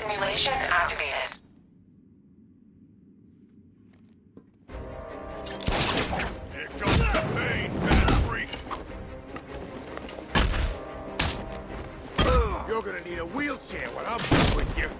Simulation activated. Here comes the pain, fat freak! You're gonna need a wheelchair when I'm done with you.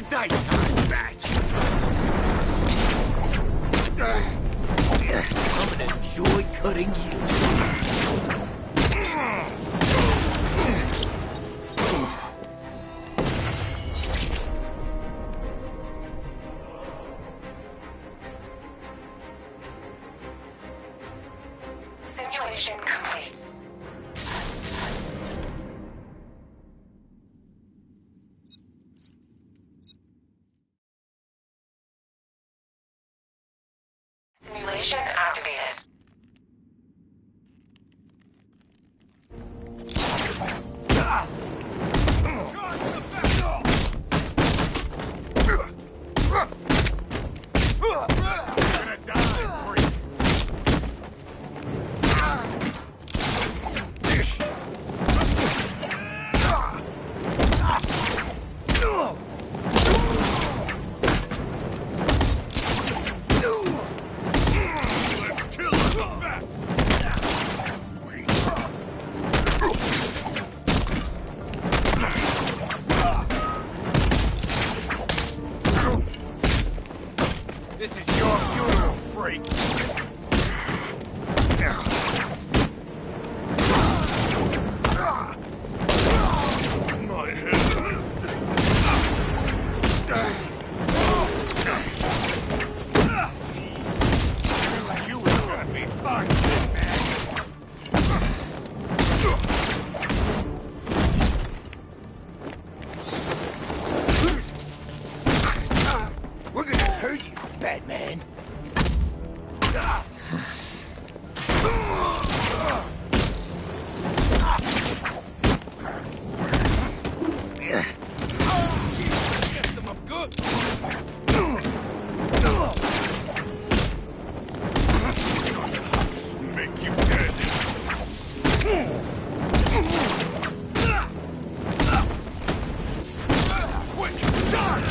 Nighttime, bat! cutting you. Simulation complete. Simulation activated. This is your funeral, freak! My head hurts. You were gonna be fucked, man! We're gonna hurt you, Batman. Get them up good! Make you dead! Quick, charge!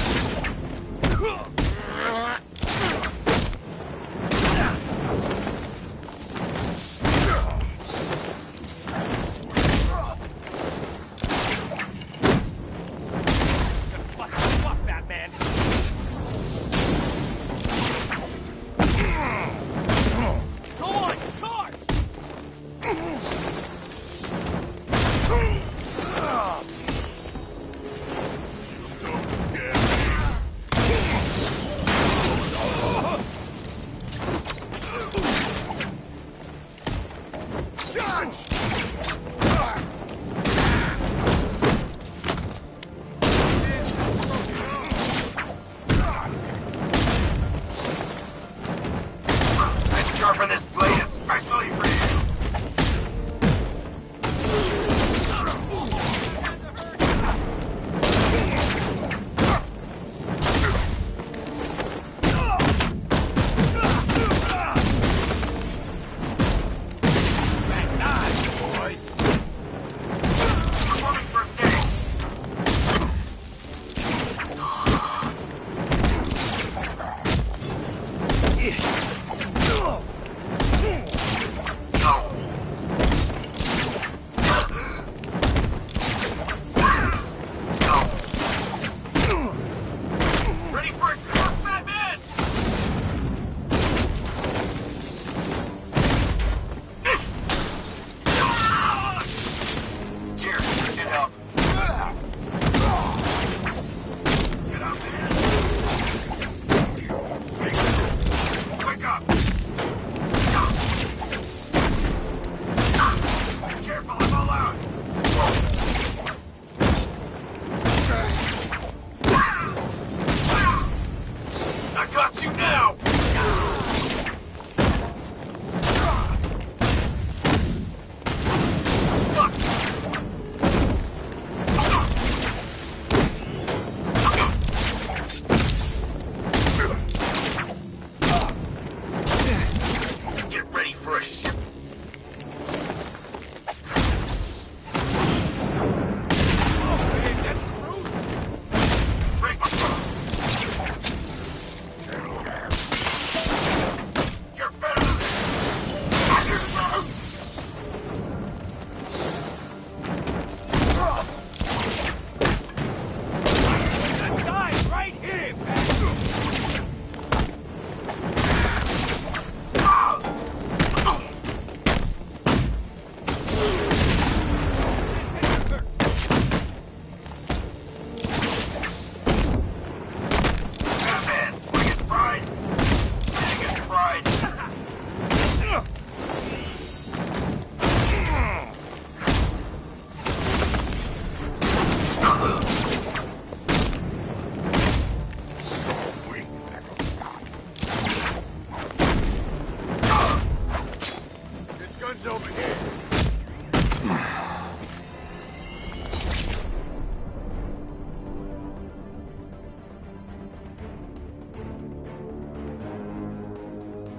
Sharpen this blade especially for you.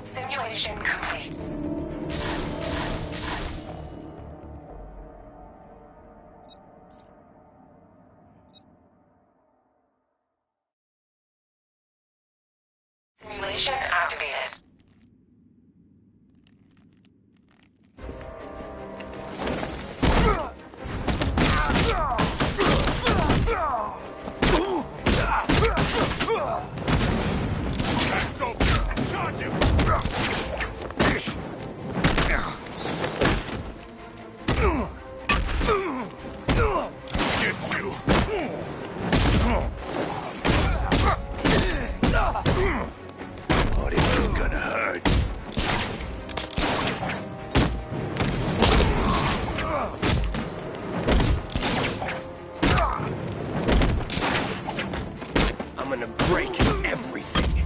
Simulation complete. Simulation activated. That's over. Charge him. Get you. Oh, this is gonna hurt. I'm gonna break everything.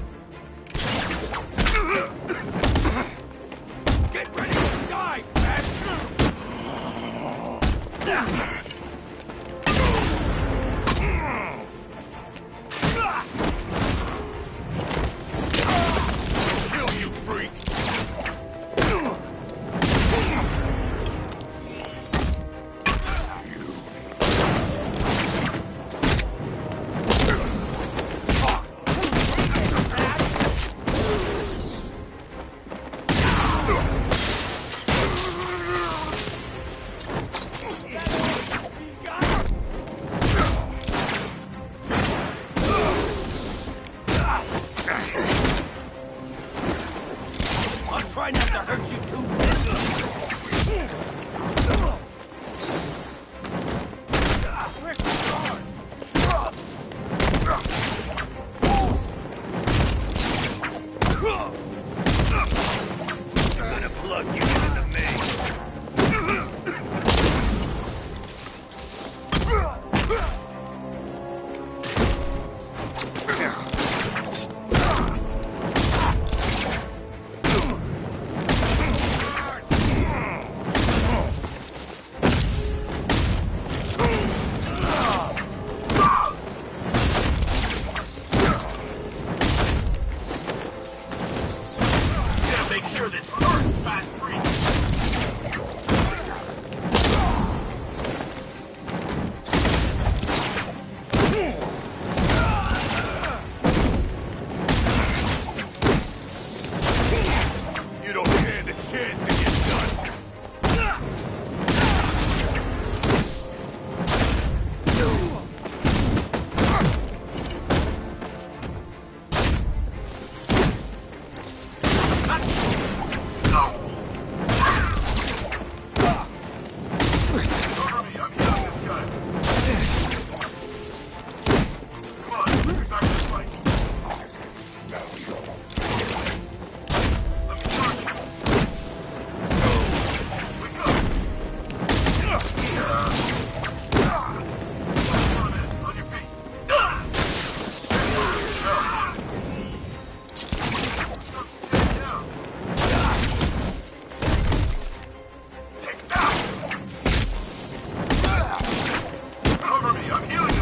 Get ready to die, man! Kill you, freak. I'll try not to hurt you too badly. I'm gonna plug you into the main. Gotta make sure this hurts, fast freak. You don't stand a chance to get done. Cover me, I'm killing this guy. Come on, get back to the fight. Let me charge you. Wake up. On your feet. Take that. Cover me, I'm healing you.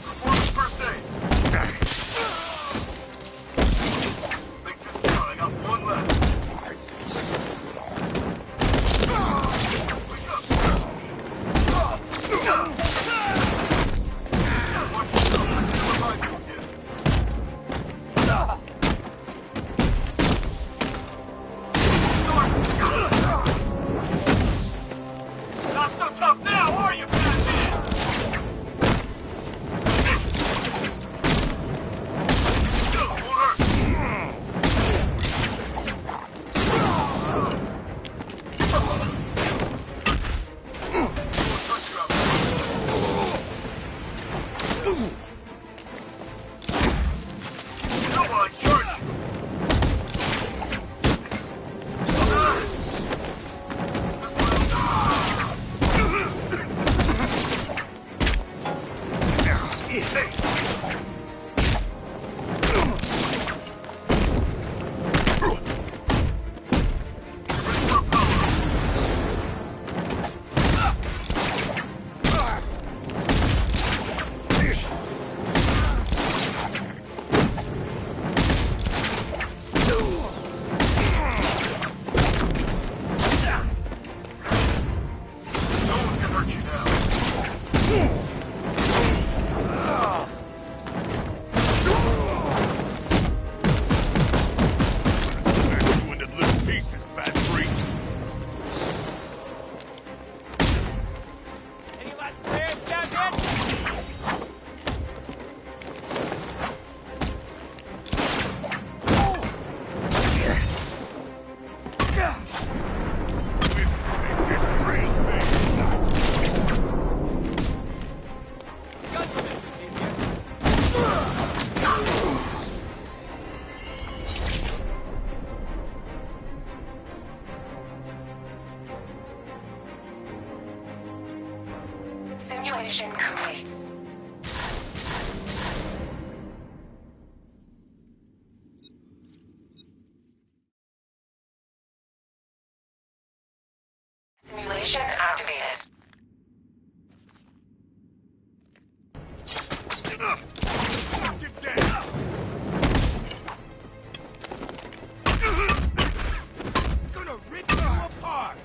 Performance first aid. Think this down, I got one left. Wake up. Watch yourself, revive you again. Not so tough now, are you, Batman? Still won't hurt. Won't touch you out there. Come on, charge you. Hey. Simulation complete. Simulation activated. Get down! Gonna rip you apart!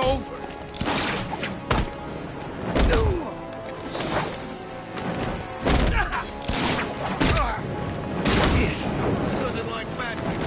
over. Something like magic.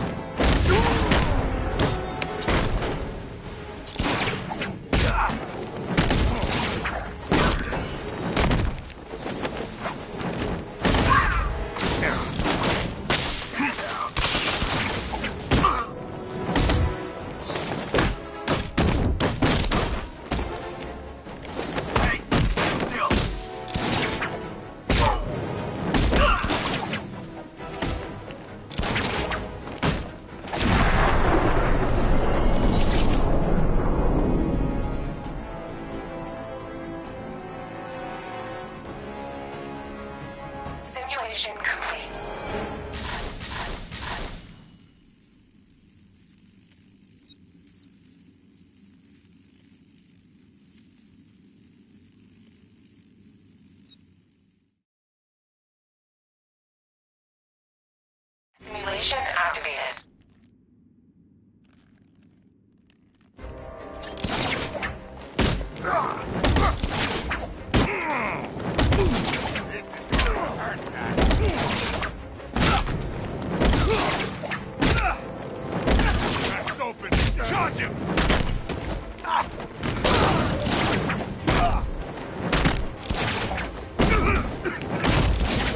Simulation complete. Simulation activated. That's open. Charge him!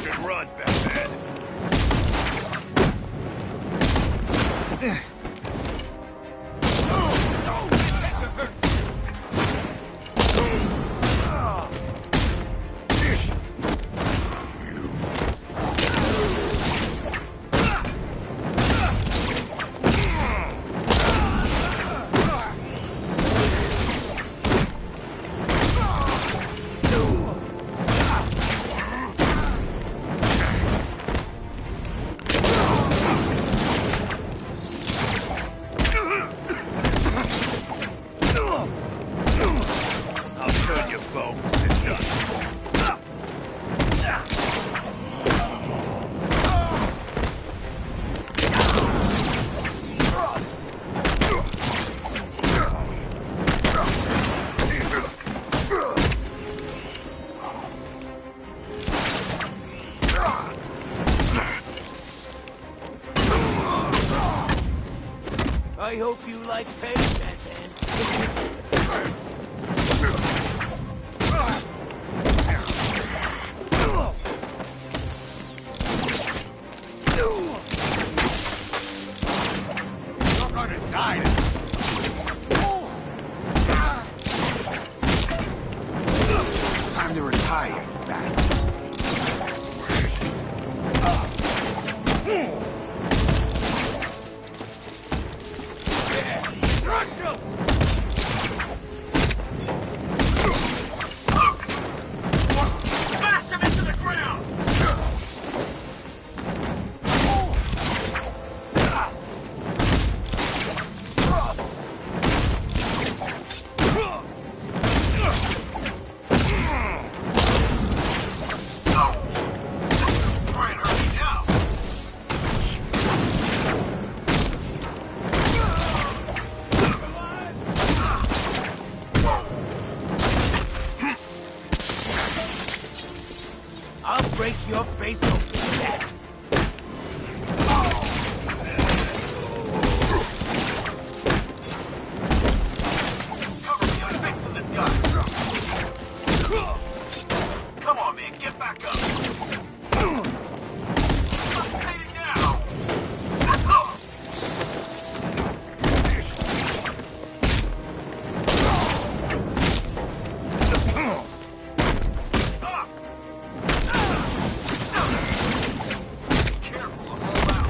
Good run, Batman. I'll turn your bow to dust. I hope you like pain, Batman. You're gonna die. Time to retire, Bat. Smash him into the ground! I'll break your face open, Bat. Cover me, I'm fixing the gun. Come on, man, get back up. Take it down. Careful, I'm all out.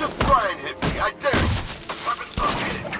Just try and hit me, I dare you. Weapons located.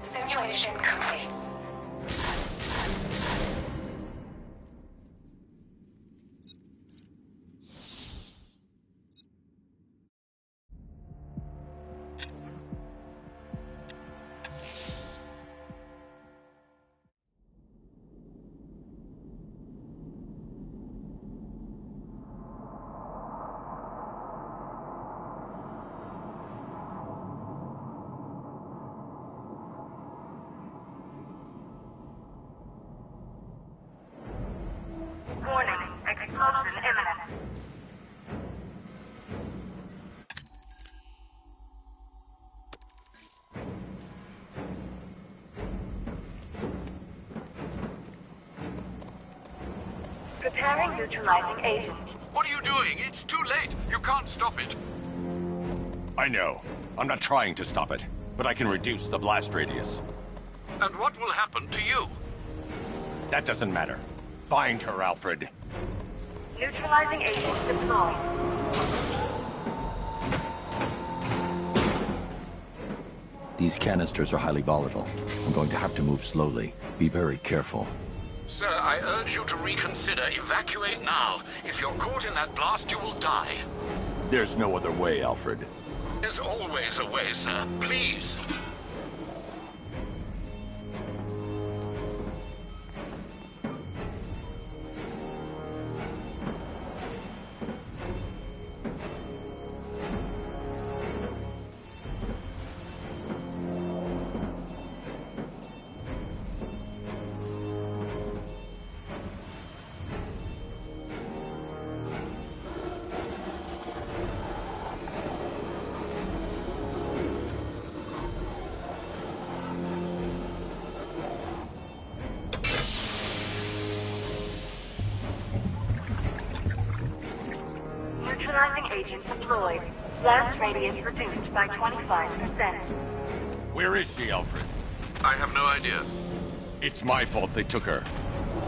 Simulation complete. Warning, explosion imminent. Preparing neutralizing agent. What are you doing? It's too late. You can't stop it. I know. I'm not trying to stop it, but I can reduce the blast radius. And what will happen to you? That doesn't matter. Find her, Alfred. Neutralizing agent deployed. These canisters are highly volatile. I'm going to have to move slowly. Be very careful. Sir, I urge you to reconsider. Evacuate now. If you're caught in that blast, you will die. There's no other way, Alfred. There's always a way, sir. Please. Neutralizing agent deployed. Blast radius reduced by 25%. Where is she, Alfred? I have no idea. It's my fault they took her.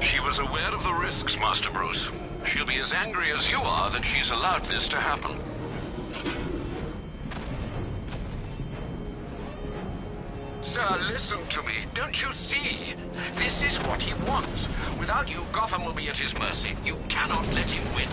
She was aware of the risks, Master Bruce. She'll be as angry as you are that she's allowed this to happen. Sir, listen to me. Don't you see? This is what he wants. Without you, Gotham will be at his mercy. You cannot let him win.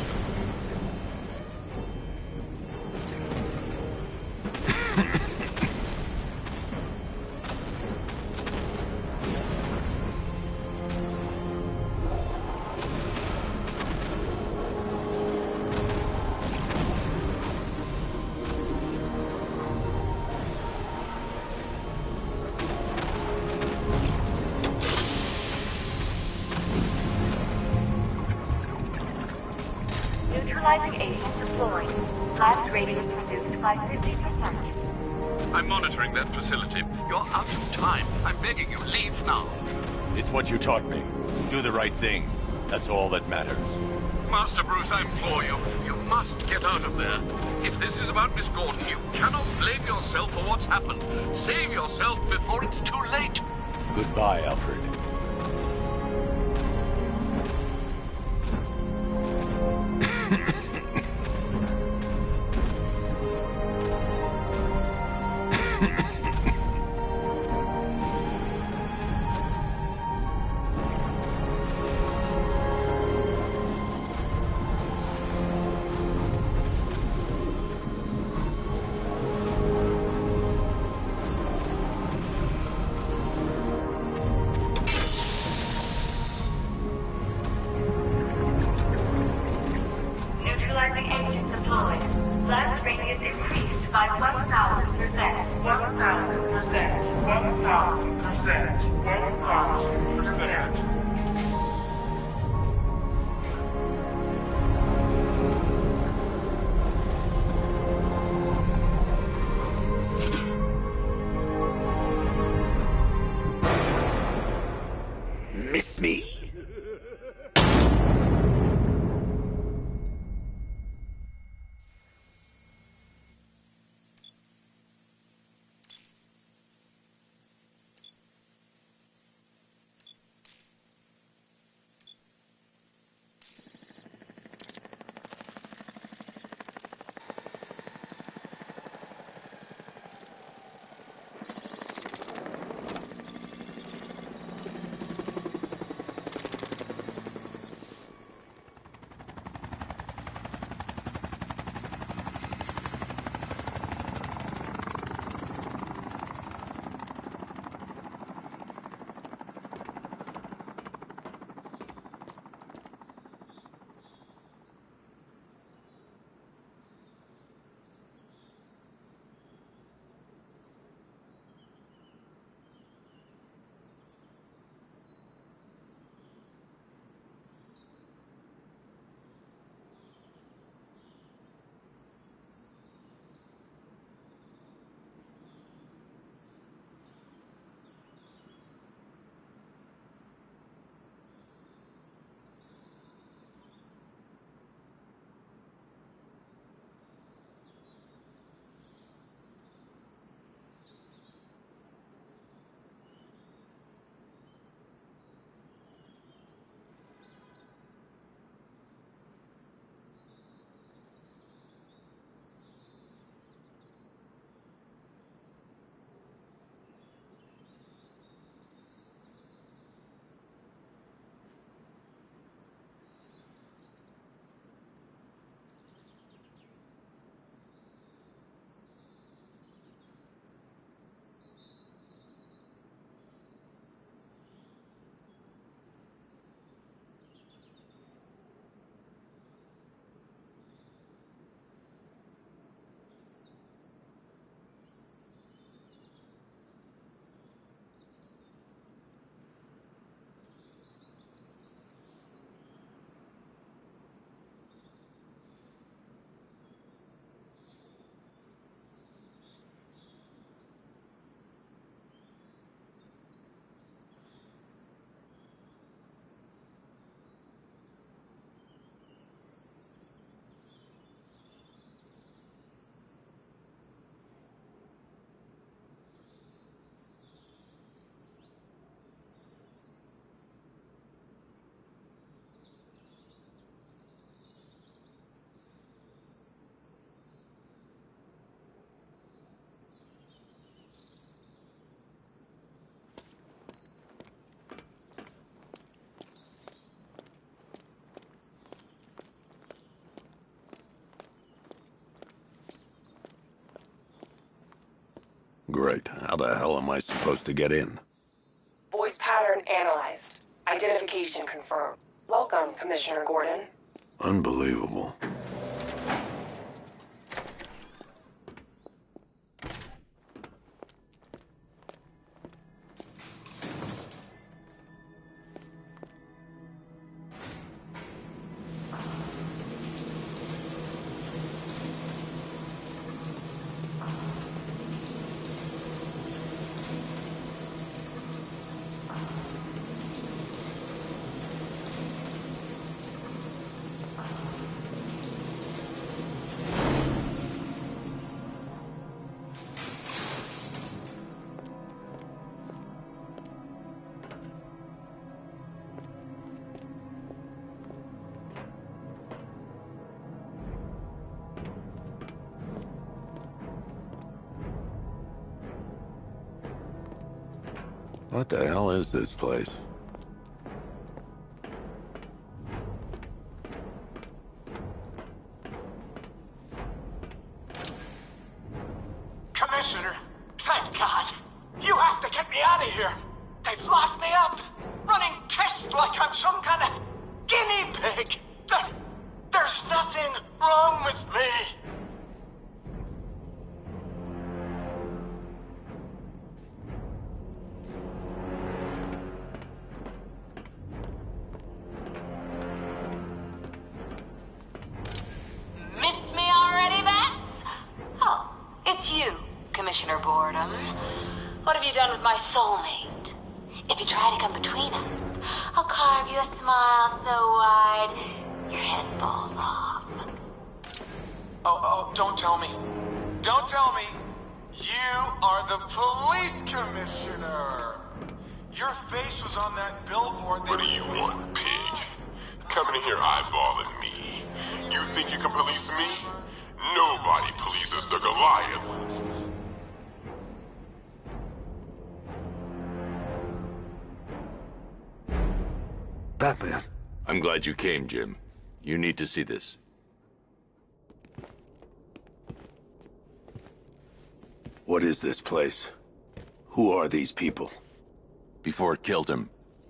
Neutralizing agent deployed. Blast radius reduced by 50%. I'm monitoring that facility. You're out of time. I'm begging you, leave now. It's what you taught me. Do the right thing. That's all that matters. Master Bruce, I implore you. You must get out of there. If this is about Miss Gordon, you cannot blame yourself for what's happened. Save yourself before it's too late. Goodbye, Alfred. 1,000%. 1,000%. Miss me? Great. How the hell am I supposed to get in? Voice pattern analyzed. Identification confirmed. Welcome, Commissioner Gordon. Unbelievable. What the hell is this place? Commissioner, thank God. You have to get me out of here. They've locked me up, running tests like I'm some kind of guinea pig. There's nothing wrong with me. Commissioner Boredom. What have you done with my soulmate? If you try to come between us, I'll carve you a smile so wide, your head falls off. Oh, don't tell me. Don't tell me. You are the police commissioner. Your face was on that billboard. What do you want, pig? Coming in here eyeballing me. You think you can police me? Nobody polices the Goliath. Batman. I'm glad you came, Jim. You need to see this. What is this place? Who are these people? Before it killed him,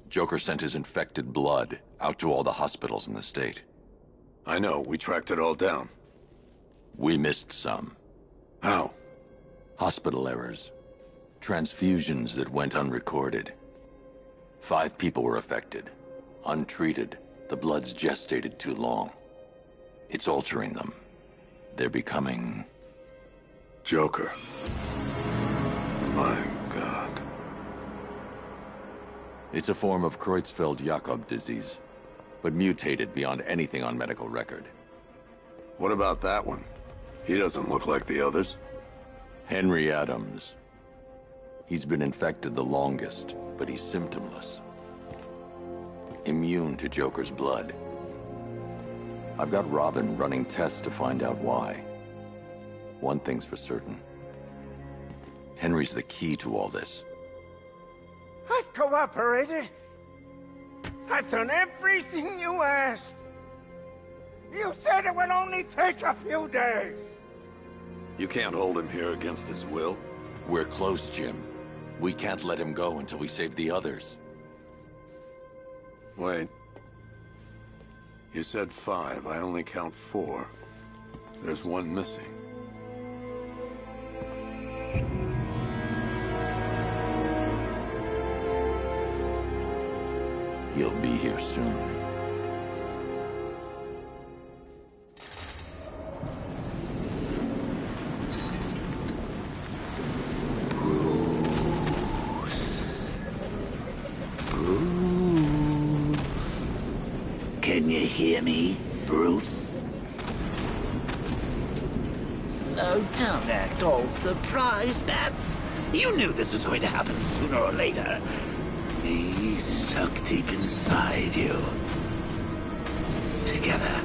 Joker sent his infected blood out to all the hospitals in the state. I know, we tracked it all down. We missed some. How? Hospital errors. Transfusions that went unrecorded. 5 people were affected. Untreated, the blood's gestated too long. It's altering them. They're becoming... Joker. My God. It's a form of Creutzfeldt-Jakob disease, but mutated beyond anything on medical record. What about that one? He doesn't look like the others. Henry Adams. He's been infected the longest, but he's symptomless. Immune to Joker's blood. I've got Robin running tests to find out why. One thing's for certain. Henry's the key to all this. I've cooperated. I've done everything you asked. You said it would only take a few days. You can't hold him here against his will. We're close, Jim. We can't let him go until we save the others. Wait. You said 5. I only count 4. There's one missing. He'll be here soon. Can you hear me, Bruce? Oh, don't act all surprised, Bats. You knew this was going to happen sooner or later. He's stuck deep inside you. Together,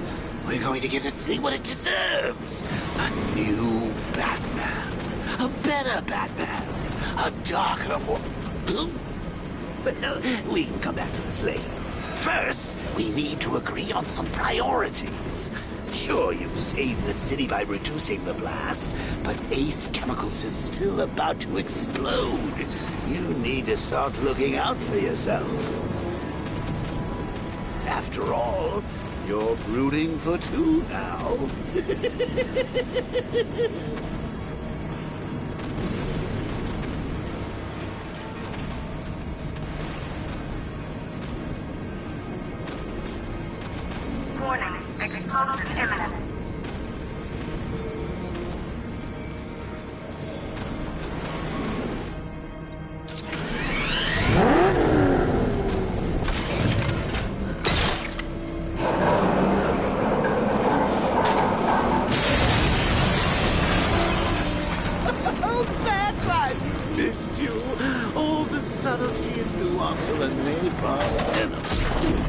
we're going to give this city what it deserves. A new Batman. A better Batman. A darker, more... Well, we can come back to this later. First, we need to agree on some priorities. Sure, you've saved the city by reducing the blast, but Ace Chemicals is still about to explode. You need to start looking out for yourself. After all, you're brooding for 2 now. Warning, explosion imminent. Oh, Bats, I missed you. All the subtlety and nuance of a napalm enemy.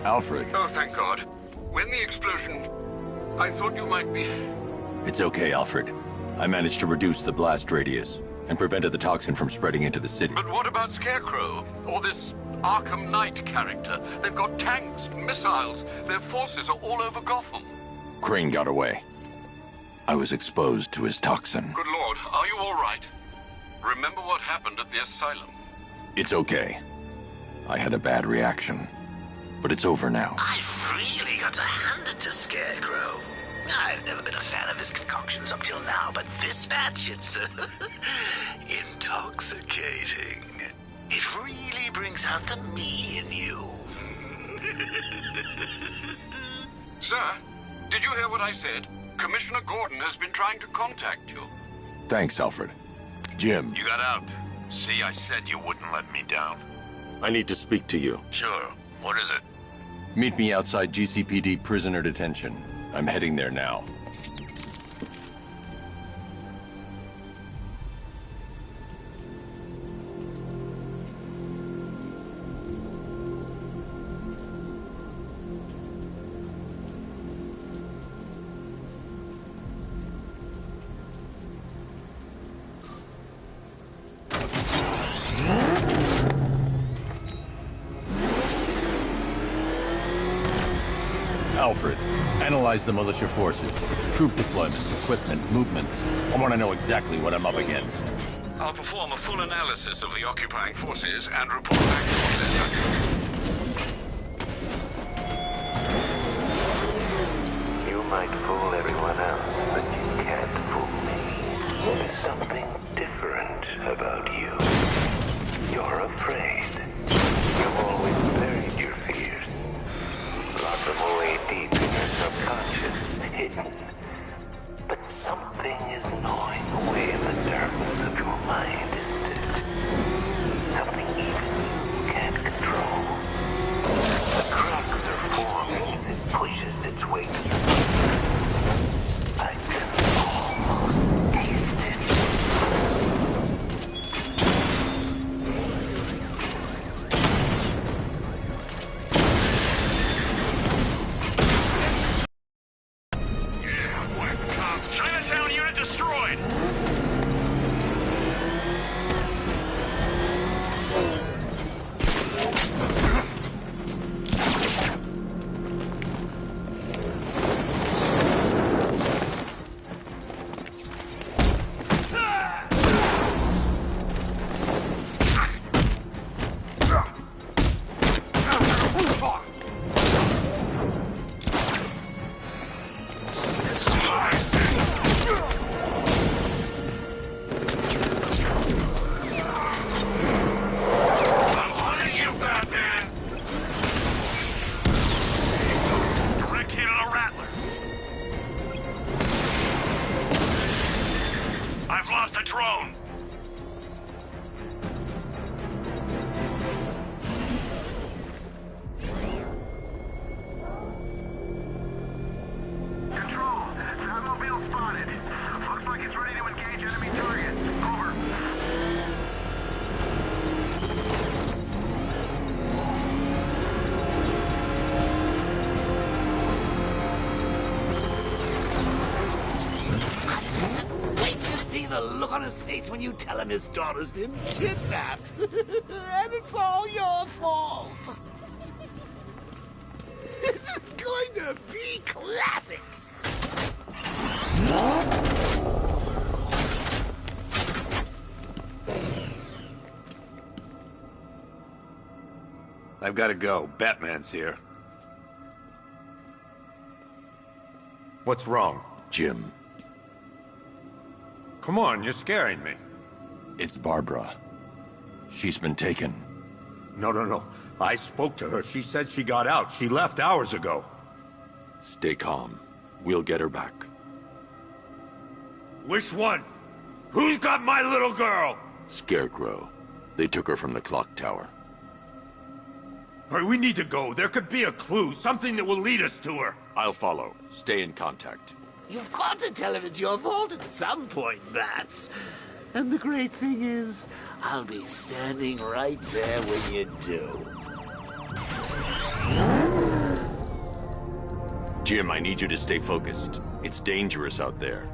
Alfred. Oh, thank God. When the explosion... I thought you might be... It's okay, Alfred. I managed to reduce the blast radius and prevented the toxin from spreading into the city. But what about Scarecrow? Or this Arkham Knight character? They've got tanks and missiles. Their forces are all over Gotham. Crane got away. I was exposed to his toxin. Good Lord, are you all right? Remember what happened at the asylum? It's okay. I had a bad reaction. But it's over now. I've really got to hand it to Scarecrow. I've never been a fan of his concoctions up till now, but this batch, it's intoxicating. It really brings out the me in you. Sir, did you hear what I said? Commissioner Gordon has been trying to contact you. Thanks, Alfred. Jim. You got out. See, I said you wouldn't let me down. I need to speak to you. Sure. What is it? Meet me outside GCPD prisoner detention. I'm heading there now. Alfred, analyze the militia forces, troop deployments, equipment, movements. I want to know exactly what I'm up against. I'll perform a full analysis of the occupying forces and report back to your center. You might fool everyone else, but you can't fool me. There's something different about you. You're afraid. You've always buried your fears. Locked them away deep in your subconscious, hidden. But something is gnawing away in the darkness of your mind, isn't it? Something even you can't control. The cracks are forming as it pushes its way through. I can almost taste it. Chinatown unit destroyed! Look on his face when you tell him his daughter's been kidnapped. And it's all your fault. This is going to be classic. I've got to go. Batman's here. What's wrong? Jim. Come on, you're scaring me. It's Barbara. She's been taken. No. I spoke to her. She said she got out. She left hours ago. Stay calm. We'll get her back. Which one? Who's got my little girl? Scarecrow. They took her from the clock tower. All right, we need to go. There could be a clue, something that will lead us to her. I'll follow. Stay in contact. You've got to tell him it's your fault at some point, Bats. And the great thing is, I'll be standing right there when you do. Jim, I need you to stay focused. It's dangerous out there.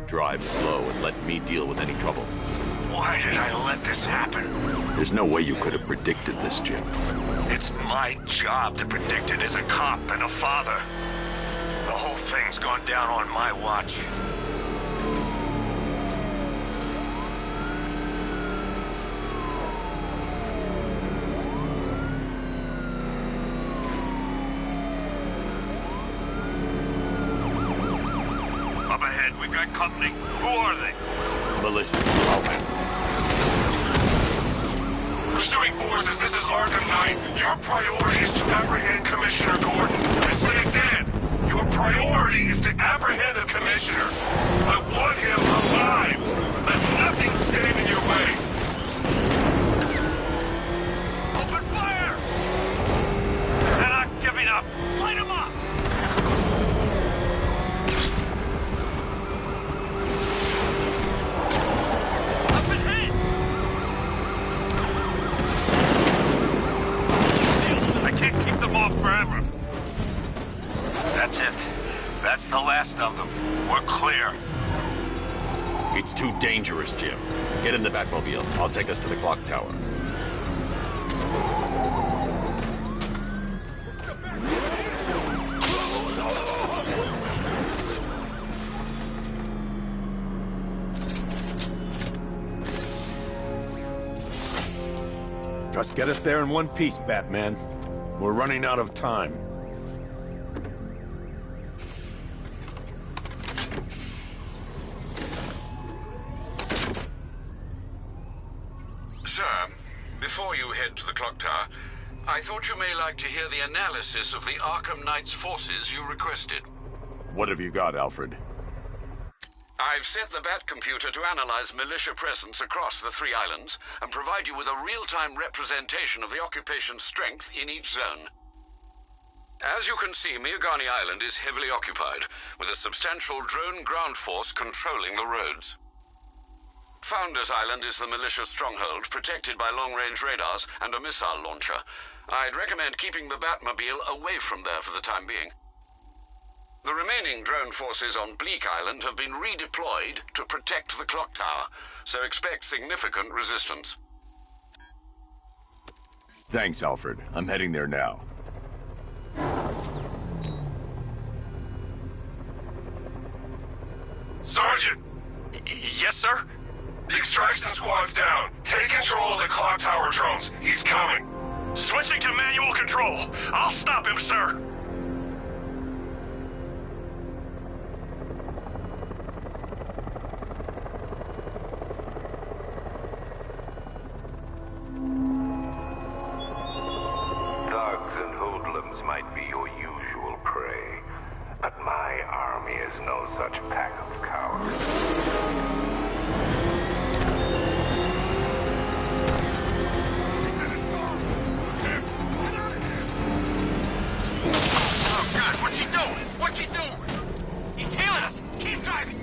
Drive slow and let me deal with any trouble. Why did I let this happen? There's no way you could have predicted this, Jim. It's my job to predict it as a cop and a father. The whole thing's gone down on my watch. Up ahead, we've got company. Who are they? Militia. Pursuing forces, this is Arkham Knight. Your priority is to apprehend Commissioner Gordon. I say again, your priority is to apprehend the Commissioner. I want him alive. Let nothing stand in your way. Open fire! They're not giving up. Light them up! Forever. That's it. That's the last of them. We're clear. It's too dangerous, Jim. Get in the Batmobile. I'll take us to the clock tower. Just get us there in one piece, Batman. We're running out of time. Sir, before you head to the clock tower, I thought you may like to hear the analysis of the Arkham Knight's forces you requested. What have you got, Alfred? I've set the Bat computer to analyze militia presence across the 3 islands and provide you with a real-time representation of the occupation's strength in each zone. As you can see, Miagani Island is heavily occupied, with a substantial drone ground force controlling the roads. Founders Island is the militia stronghold, protected by long-range radars and a missile launcher. I'd recommend keeping the Batmobile away from there for the time being. The remaining drone forces on Bleak Island have been redeployed to protect the clock tower, so expect significant resistance. Thanks, Alfred. I'm heading there now. Sergeant! Yes, sir? The extraction squad's down. Take control of the clock tower drones. He's coming. Switching to manual control. I'll stop him, sir. Thugs and hoodlums might be your usual prey, but my army is no such pack of cowards. Oh, God, what's he doing? What's he doing? He's tailing us. Keep driving.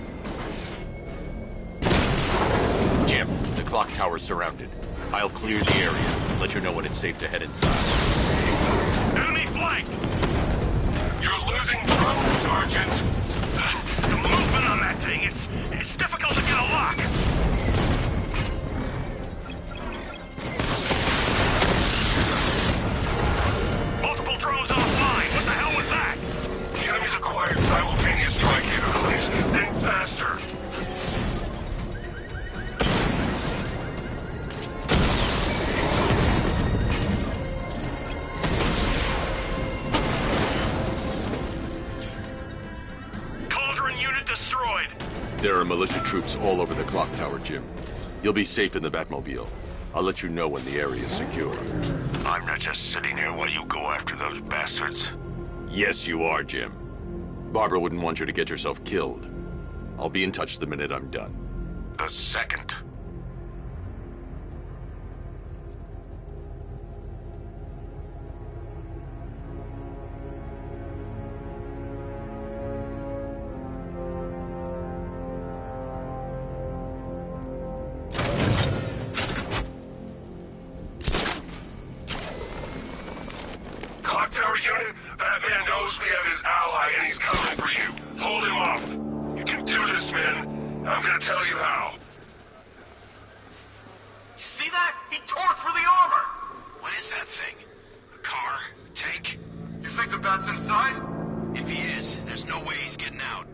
Jim, the clock tower's surrounded. I'll clear the area, let you know when it's safe to head inside. Enemy flanked! You're losing ground, Sergeant. The movement on that thing, it's difficult to get a lock. Multiple drones offline. What the hell was that? The enemy's acquired simultaneous strike capabilities. Think faster. There are militia troops all over the clock tower, Jim. You'll be safe in the Batmobile. I'll let you know when the area is secure. I'm not just sitting here while you go after those bastards. Yes, you are, Jim. Barbara wouldn't want you to get yourself killed. I'll be in touch the minute I'm done. The second. Clock tower unit, Batman knows we have his ally and he's I'm gonna tell you how. See that? He tore through the armor! What is that thing? A car? A tank? You think the bat's inside? If he is, there's no way he's getting out.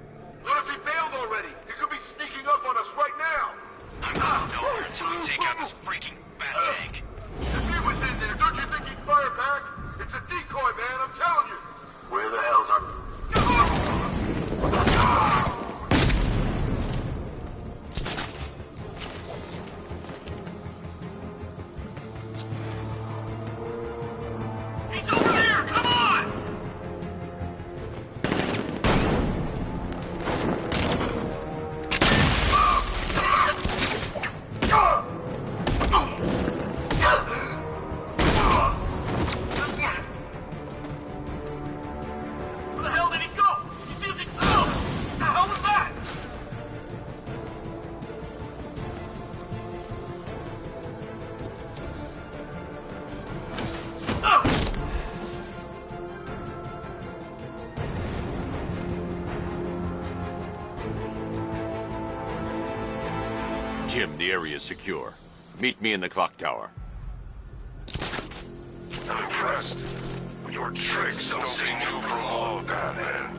What if he bailed already? He could be sneaking up on us right now! I'm going nowhere until you take out this freaking bat tank. If he was in there, don't you think he'd fire back? It's a decoy, man, I'm telling you! Where the hell's our... He's over there! Come on! Where the hell did he go? He's using snow! What the hell was that? Jim, the area is secure. Meet me in the clock tower. I'm impressed. Your tricks don't seem new from all, Batman.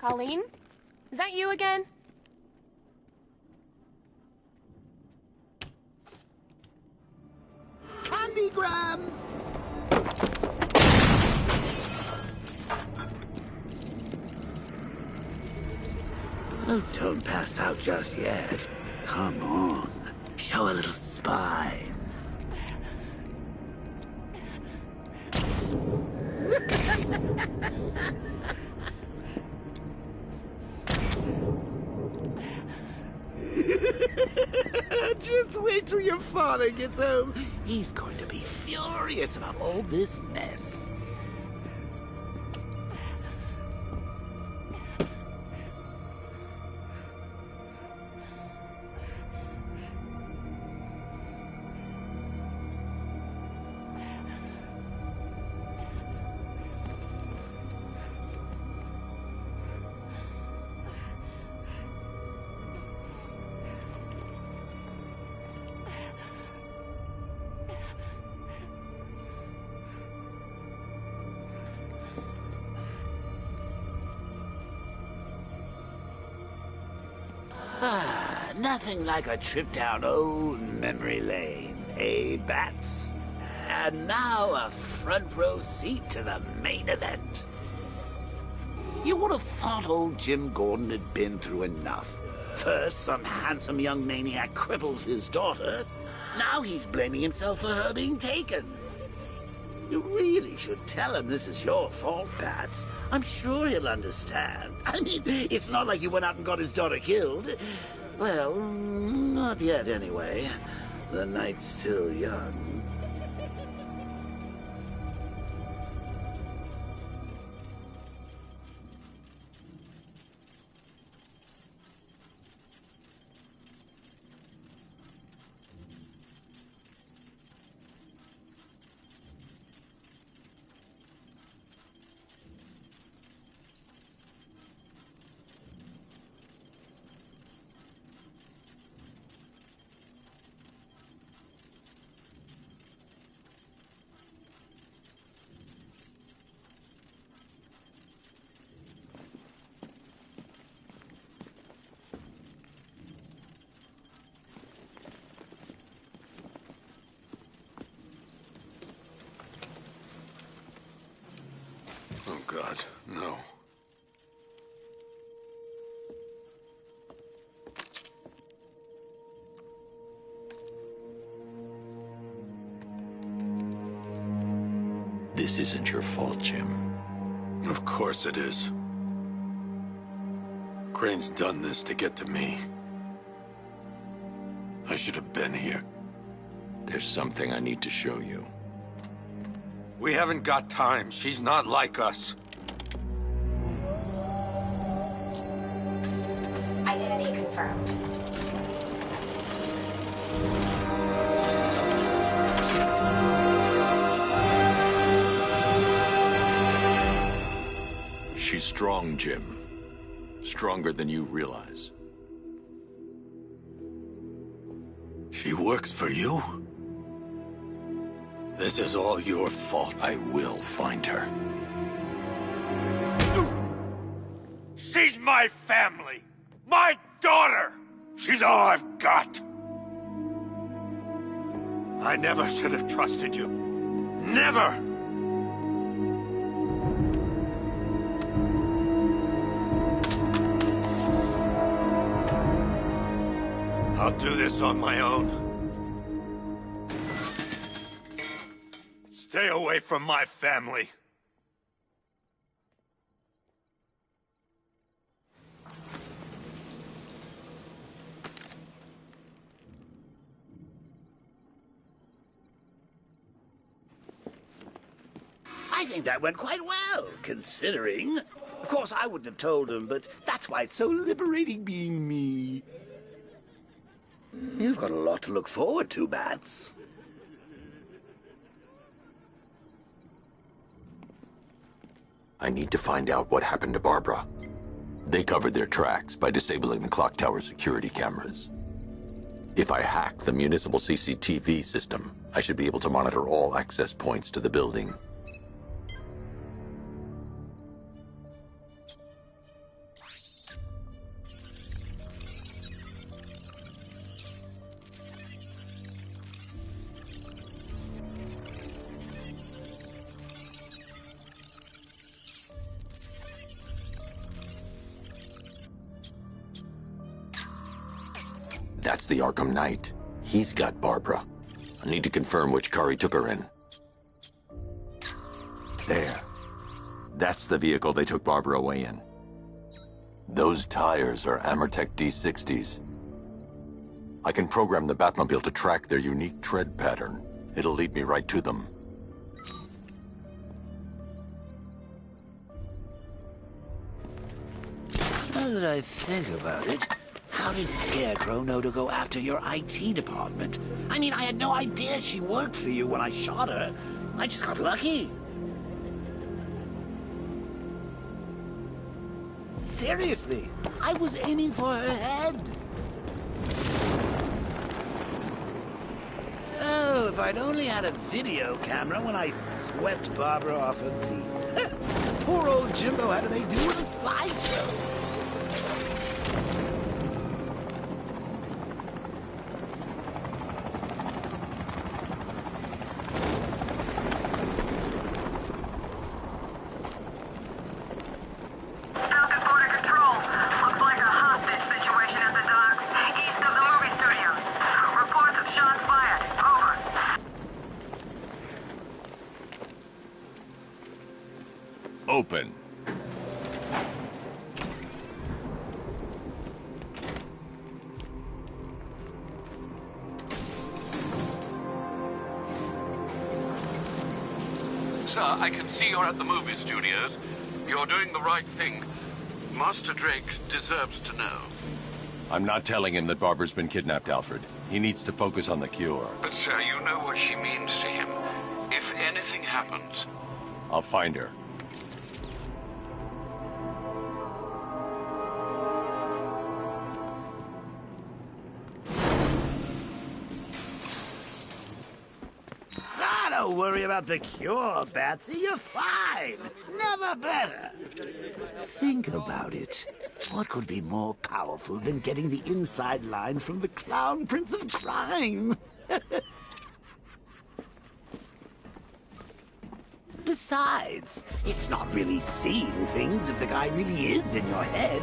Colleen? Is that you again? Candygram! Oh, don't pass out just yet. Come on. Show a little spine. Just wait till your father gets home. He's going to be furious about all this mess. Nothing like a trip down old memory lane, eh, Bats? And now a front row seat to the main event. You would have thought old Jim Gordon had been through enough. First, some handsome young maniac cripples his daughter. Now he's blaming himself for her being taken. You really should tell him this is your fault, Bats. I'm sure he'll understand. I mean, it's not like you went out and got his daughter killed. Well, not yet anyway. The night's still young. Oh, God, no. This isn't your fault, Jim. Of course it is. Crane's done this to get to me. I should have been here. There's something I need to show you. We haven't got time. She's not like us. Identity confirmed. She's strong, Jim. Stronger than you realize. She works for you? This is all your fault. I will find her. She's my family! My daughter! She's all I've got! I never should have trusted you. Never! I'll do this on my own. Stay away from my family. I think that went quite well, considering. Of course, I wouldn't have told him, but that's why it's so liberating being me. You've got a lot to look forward to, Bats. I need to find out what happened to Barbara. They covered their tracks by disabling the clock tower security cameras. If I hack the municipal CCTV system, I should be able to monitor all access points to the building. That's the Arkham Knight. He's got Barbara. I need to confirm which car he took her in. There. That's the vehicle they took Barbara away in. Those tires are Amertech D60s. I can program the Batmobile to track their unique tread pattern. It'll lead me right to them. Now that I think about it, how did Scarecrow know to go after your IT department? I mean, I had no idea she worked for you when I shot her. I just got lucky. Seriously, I was aiming for her head. Oh, if I'd only had a video camera when I swept Barbara off her feet. Poor old Jimbo had to make do with a slideshow. Open. Sir, I can see you're at the movie studios. You're doing the right thing. Master Drake deserves to know. I'm not telling him that Barbara's been kidnapped, Alfred. He needs to focus on the cure. But, sir, you know what she means to him. If anything happens... I'll find her. Don't worry about the cure, Batsy. You're fine. Never better. Think about it. What could be more powerful than getting the inside line from the Clown Prince of Crime? Besides, it's not really seeing things if the guy really is in your head.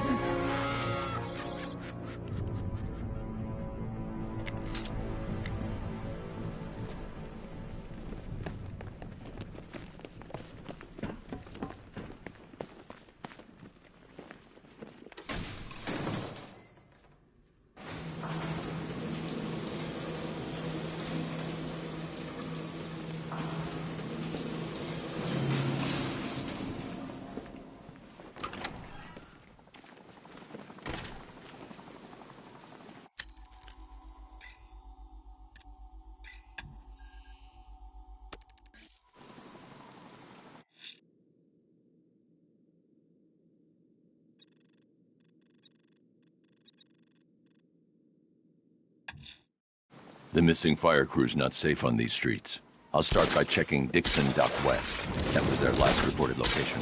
The missing fire crew's not safe on these streets. I'll start by checking Dixon Dock West. That was their last reported location.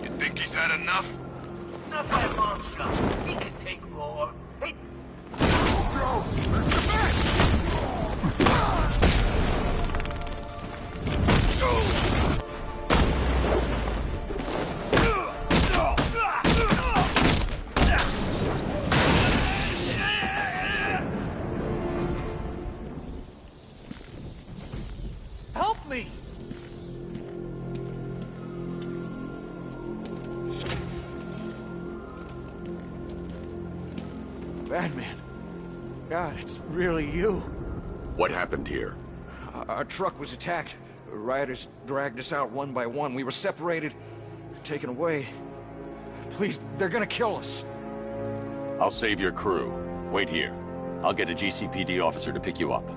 You think he's had enough? Not by a long shot. He can take more. Hey, Help me! Batman. God, it's really you. What happened here? Our truck was attacked. Rioters dragged us out one by one. We were separated, taken away. Please, they're gonna kill us. I'll save your crew. Wait here. I'll get a GCPD officer to pick you up.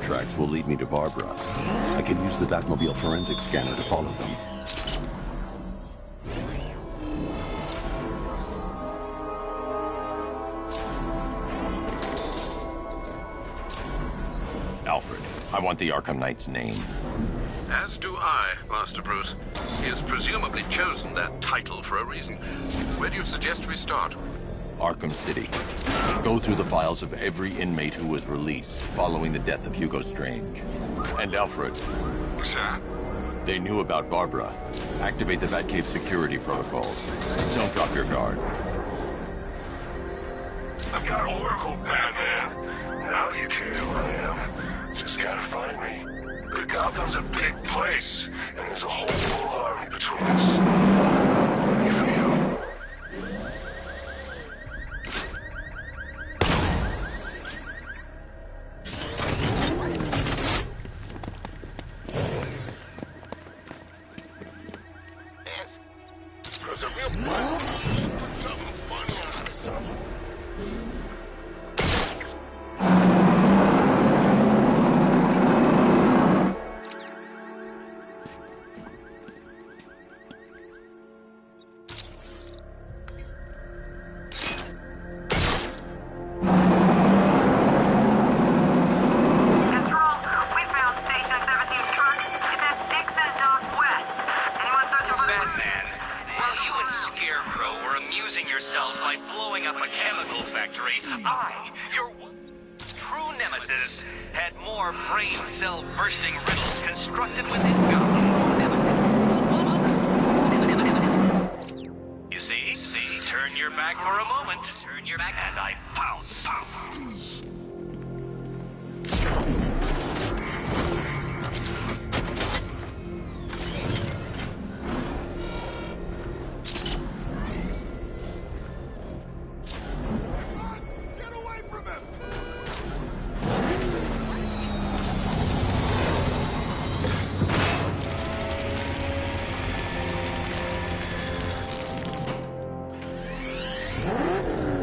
Tracks will lead me to Barbara. I can use the Batmobile forensic scanner to follow them. Alfred, I want the Arkham Knight's name. As do I, Master Bruce. He has presumably chosen that title for a reason. Where do you suggest we start? Arkham City. Go through the files of every inmate who was released following the death of Hugo Strange. And Alfred. Sir? They knew about Barbara. Activate the Batcave security protocols. Don't drop your guard. I've got Oracle, Batman. Now you care who I am. Just gotta find me. But Gotham's a big place, and there's a whole army between us. Ready for you? and Scarecrow were amusing yourselves by blowing up a chemical factory, I, your true nemesis, had more brain cell bursting riddles constructed within Gotham. You see? Turn your back for a moment. Turn your back, and I pounce.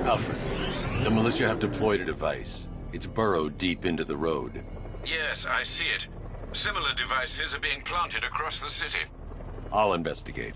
Alfred, the militia have deployed a device. It's burrowed deep into the road. Yes, I see it. Similar devices are being planted across the city. I'll investigate.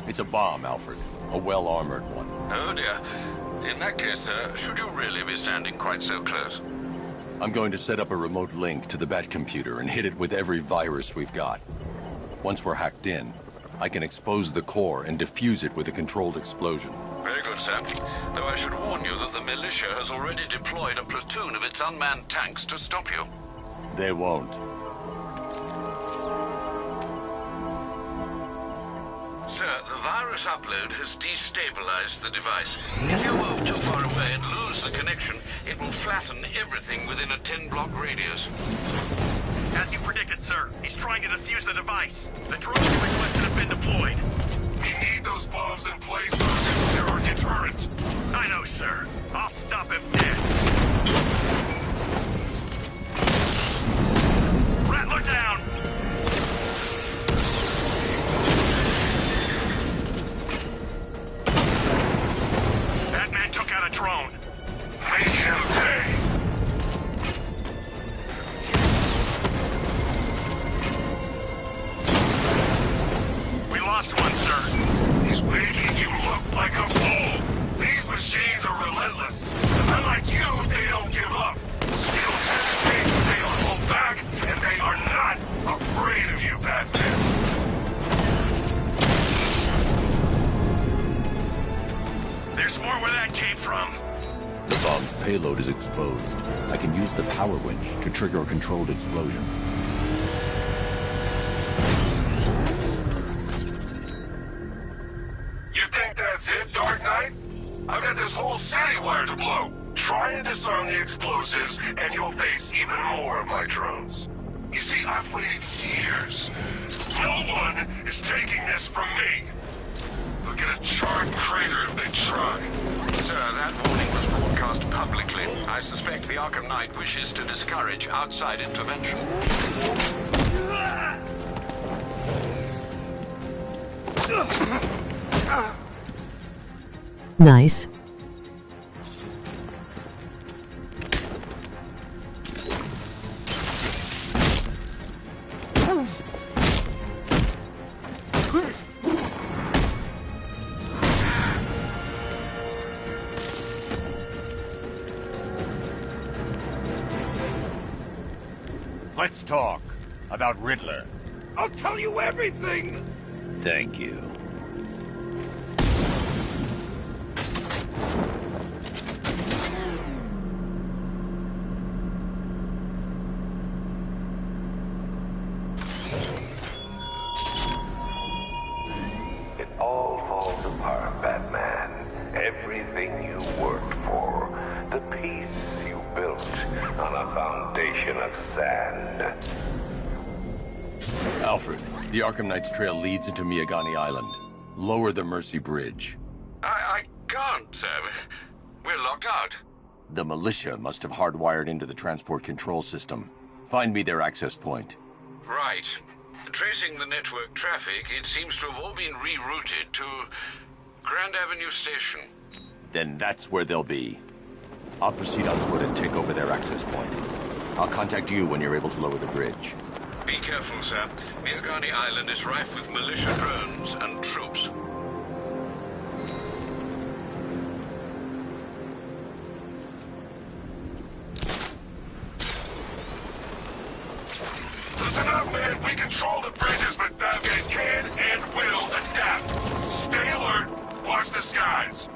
It's a bomb, Alfred. A well-armored one. Oh dear. In that case, should you really be standing quite so close? I'm going to set up a remote link to the Bat computer and hit it with every virus we've got. Once we're hacked in, I can expose the core and defuse it with a controlled explosion. Very good, sir. Though I should warn you that the militia has already deployed a platoon of its unmanned tanks to stop you. They won't. Sir, the virus upload has destabilized the device. If you move too far away and lose the connection, it will flatten everything within a 10-block radius. As you predicted, sir, he's trying to defuse the device. The drones requested have been deployed. We need those bombs in place so they're our deterrent. I know, sir. I'll stop him dead. Rattler down! Took out a drone. Make him pay. We lost one, sir. He's making you look like a fool. These machines are relentless. Unlike you, they don't give up. They don't hesitate, they don't hold back, and they are not afraid of you, Batman. There's more where that came from. The bomb's payload is exposed. I can use the power winch to trigger a controlled explosion. You think that's it, Dark Knight? I've got this whole city wired to blow. Try and disarm the explosives, and you'll face even more of my drones. You see, I've waited years. No one is taking this from me. They'll get a charred crater if they try. Sir, that warning was broadcast publicly. I suspect the Arkham Knight wishes to discourage outside intervention. Nice. Let's talk about Riddler. I'll tell you everything! Thank you. It all falls apart, Batman. Everything you worked for, the peace you built on a foundation of sand. Alfred, the Arkham Knight's trail leads into Miagani Island. Lower the Mercy Bridge. I can't, sir. We're locked out. The militia must have hardwired into the transport control system. Find me their access point. Right. Tracing the network traffic, it seems to have all been rerouted to Grand Avenue Station. Then that's where they'll be. I'll proceed on foot and take over their access point. I'll contact you when you're able to lower the bridge. Be careful, sir. Miagani Island is rife with militia drones and troops. Listen up, man. We control the bridges, but Batman can and will adapt. Stay alert. Watch the skies.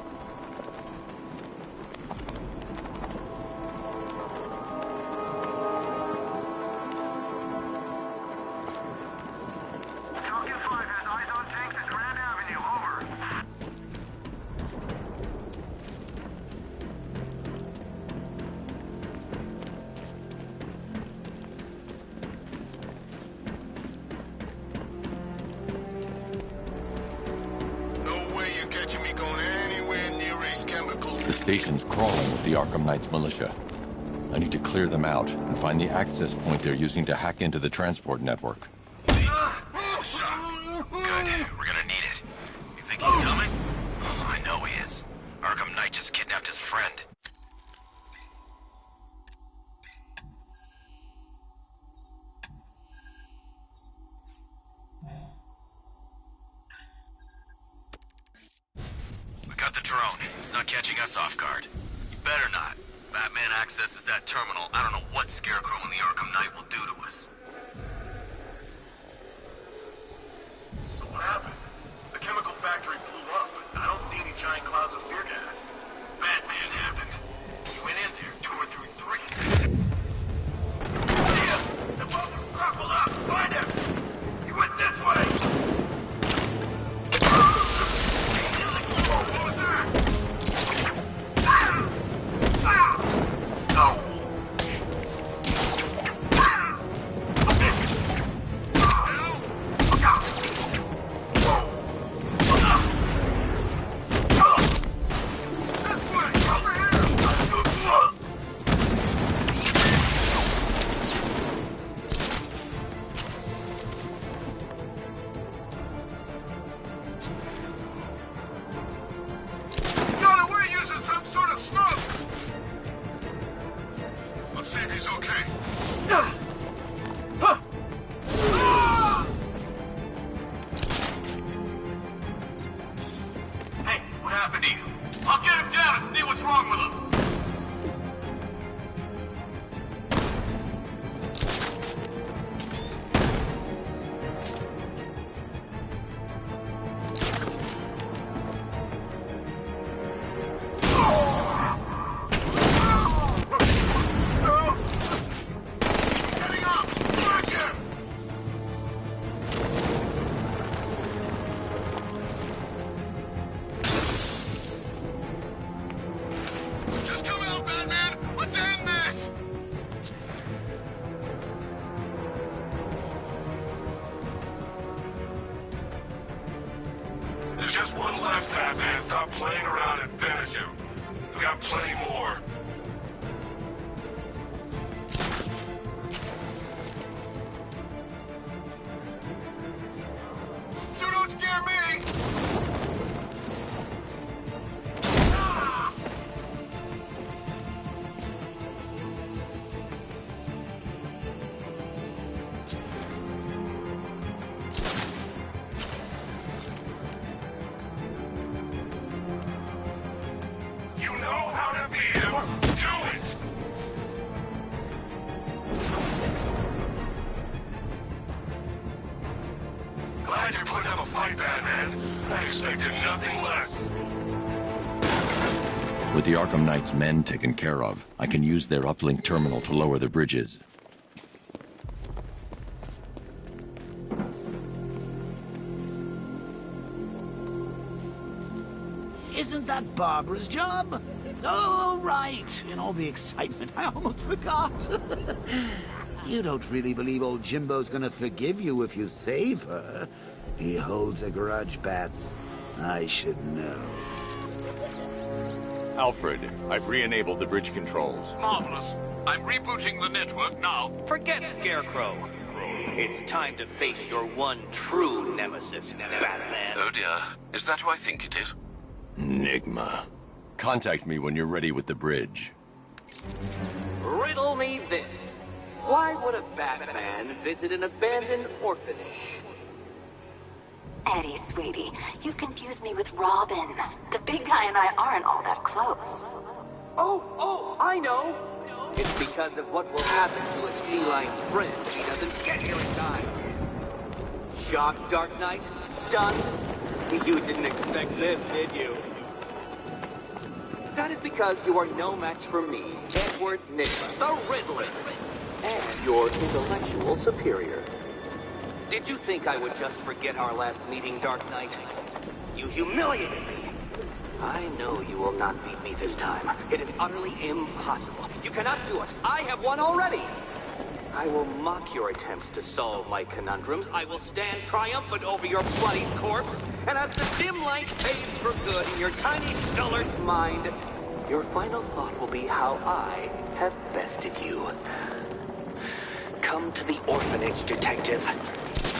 The station's crawling with the Arkham Knight's militia. I need to clear them out and find the access point they're using to hack into the transport network. Good. We're gonna need it. You think he's coming? I know he is. Arkham Knight just kidnapped his friend. We got the drone. It's not catching us off guard. You better not. Batman accesses that terminal. I don't know what Scarecrow and the Arkham Knight will do to us. So what happened? The chemical factory blew up, but I don't see any giant clouds of fear gas. Batman happened. He went in there, tore through 3. See him! The boat crumpled up! Find him! He went this way! What was that? No! There's just one left, Batman. Stop playing around and finish him. We got plenty more. You don't scare me! Glad you're putting up a fight, Batman. I expected nothing less. With the Arkham Knight's men taken care of, I can use their uplink terminal to lower the bridges. Isn't that Barbara's job? Oh, right. In all the excitement, I almost forgot. You don't really believe old Jimbo's gonna forgive you if you save her. He holds a grudge, Bats. I should know. Alfred, I've re-enabled the bridge controls. Marvelous. I'm rebooting the network now. Forget Scarecrow. It's time to face your one true nemesis, Batman. Oh dear. Is that who I think it is? Enigma. Contact me when you're ready with the bridge. Riddle me this. Why would a Batman visit an abandoned orphanage? Eddie, sweetie, you've confused me with Robin. The big guy and I aren't all that close. Oh, I know! It's because of what will happen to his feline friend if he doesn't get here in time. Shocked, Dark Knight? Stunned? You didn't expect this, did you? That is because you are no match for me, Edward Nygma, the Riddler, and your intellectual superior. Did you think I would just forget our last meeting, Dark Knight? You humiliated me. I know you will not beat me this time. It is utterly impossible. You cannot do it. I have won already. I will mock your attempts to solve my conundrums. I will stand triumphant over your bloody corpse. And as the dim light fades for good in your tiny dullard's mind, your final thought will be how I have bested you. Come to the orphanage, detective,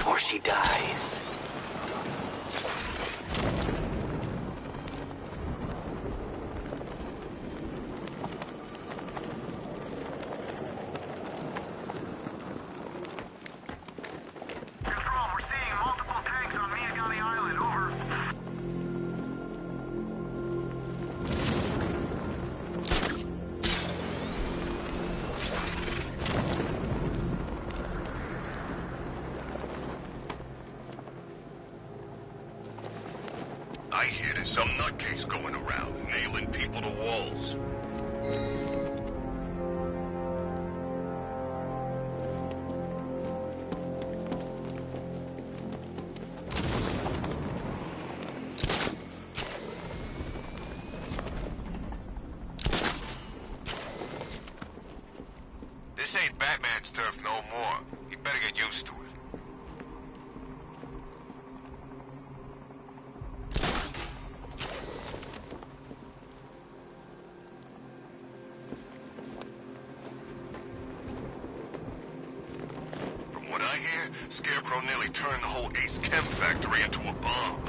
or she dies. I hear there's some nutcase going around, nailing people to walls. This ain't Batman's turf no more. He better get used to it. Scarecrow nearly turned the whole Ace Chem factory into a bomb.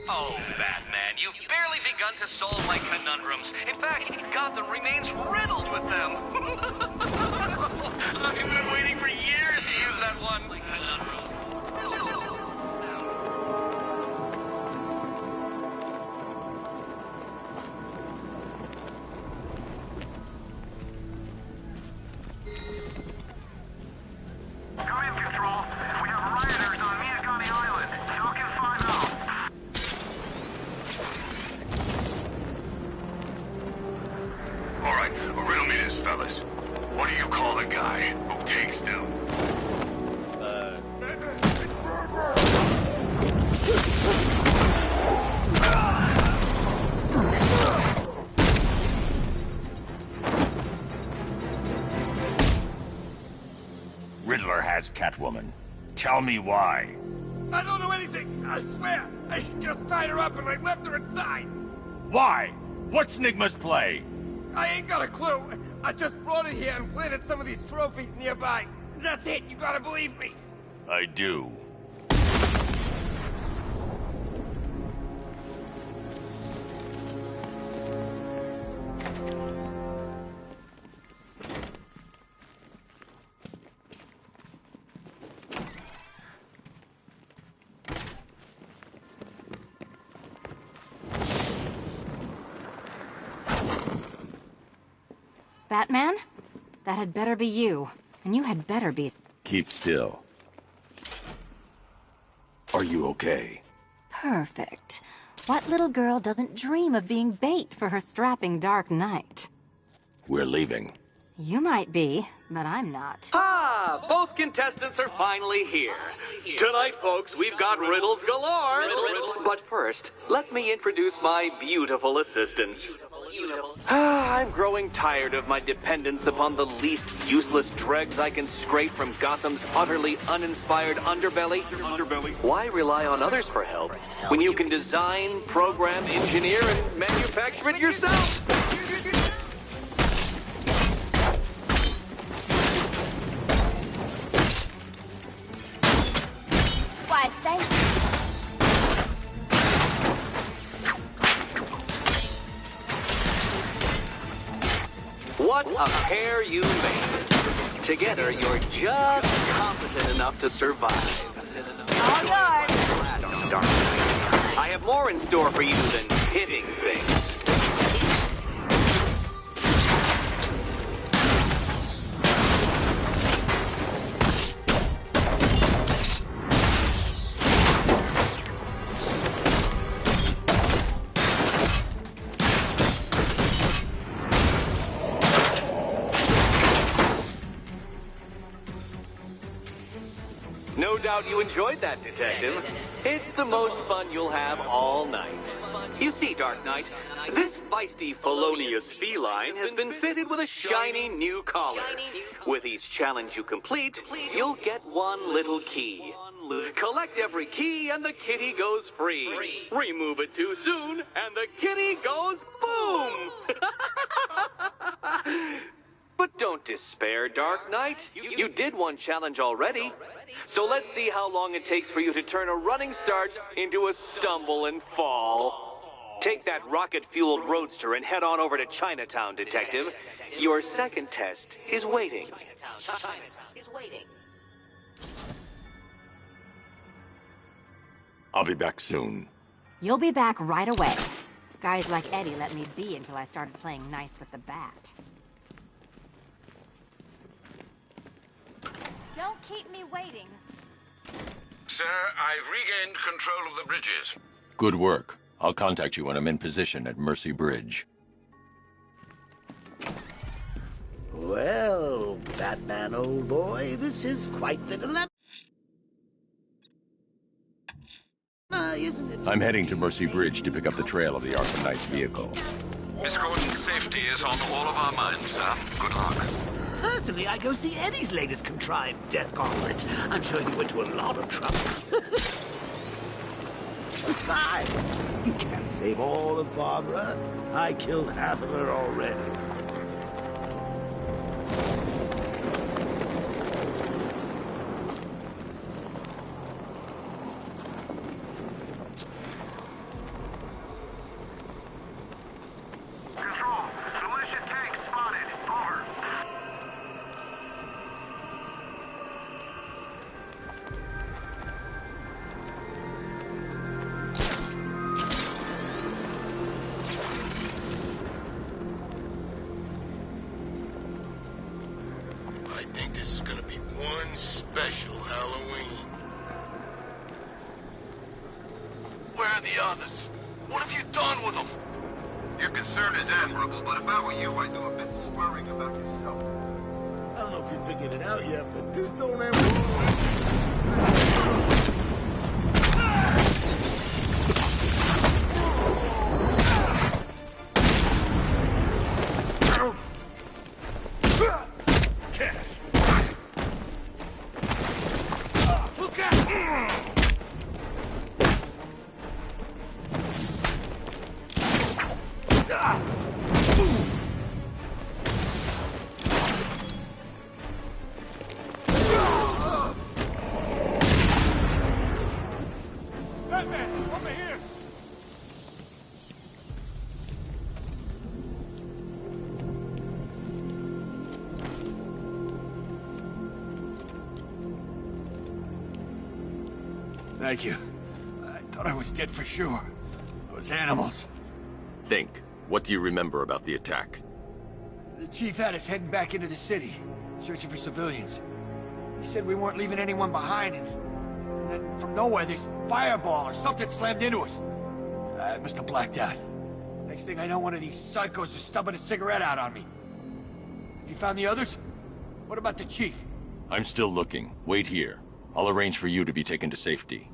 Oh, Batman, you've barely begun to solve my conundrums. In fact, Gotham remains riddled with them. I've been waiting for years to use that one. Fellas, what do you call a guy who takes them? Riddler has Catwoman. Tell me why. I don't know anything, I swear. I just tied her up and I left her inside. Why? What's Nygma's play? I ain't got a clue. I just brought it here and planted some of these trophies nearby. That's it, you gotta believe me. I do. Batman? That had better be you. And you had better be... Keep still. Are you okay? Perfect. What little girl doesn't dream of being bait for her strapping Dark Knight? We're leaving. You might be, but I'm not. Ah, both contestants are finally here. Tonight, folks, we've got riddles galore. But first, let me introduce my beautiful assistants. I'm growing tired of my dependence upon the least useless dregs I can scrape from Gotham's utterly uninspired underbelly. Why rely on others for help when you can design, program, engineer, and manufacture it yourself? Why, What a pair you made. Together, you're just competent enough to survive. All yours. Dark Knight, I have more in store for you than hitting things. No doubt you enjoyed that, Detective. It's the most fun you'll have all night. You see, Dark Knight, this feisty, felonious feline has been fitted with a shiny new collar. With each challenge you complete, you'll get one little key. Collect every key and the kitty goes free. Remove it too soon and the kitty goes boom! But don't despair, Dark Knight. You did one challenge already. So let's see how long it takes for you to turn a running start into a stumble and fall. Take that rocket-fueled roadster and head on over to Chinatown, Detective. Your second test is waiting. I'll be back soon. You'll be back right away. Guys like Eddie let me be until I started playing nice with the bat. Don't keep me waiting. Sir, I've regained control of the bridges. Good work. I'll contact you when I'm in position at Mercy Bridge. Well, Batman, old boy, this is quite the dilemma, isn't it? I'm heading to Mercy Bridge to pick up the trail of the Arkham Knight's vehicle. Miss Gordon's safety is on all of our minds, sir. Good luck. Personally, I go see Eddie's latest contrived death gauntlet. I'm sure he went to a lot of trouble. Besides, you can't save all of Barbara. I killed half of her already. I think this is gonna be one special Halloween. Where are the others? What have you done with them? Your concern is admirable, but if I were you, I'd do a bit more worrying about yourself. I don't know if you figured it out yet, but this don't end. Batman, over here! Thank you. I thought I was dead for sure. Those animals. Think. What do you remember about the attack? The chief had us heading back into the city, searching for civilians. He said we weren't leaving anyone behind, and then from nowhere, this fireball or something slammed into us. I must have blacked out. Next thing I know, one of these psychos is stubbing a cigarette out on me. Have you found the others? What about the chief? I'm still looking. Wait here. I'll arrange for you to be taken to safety.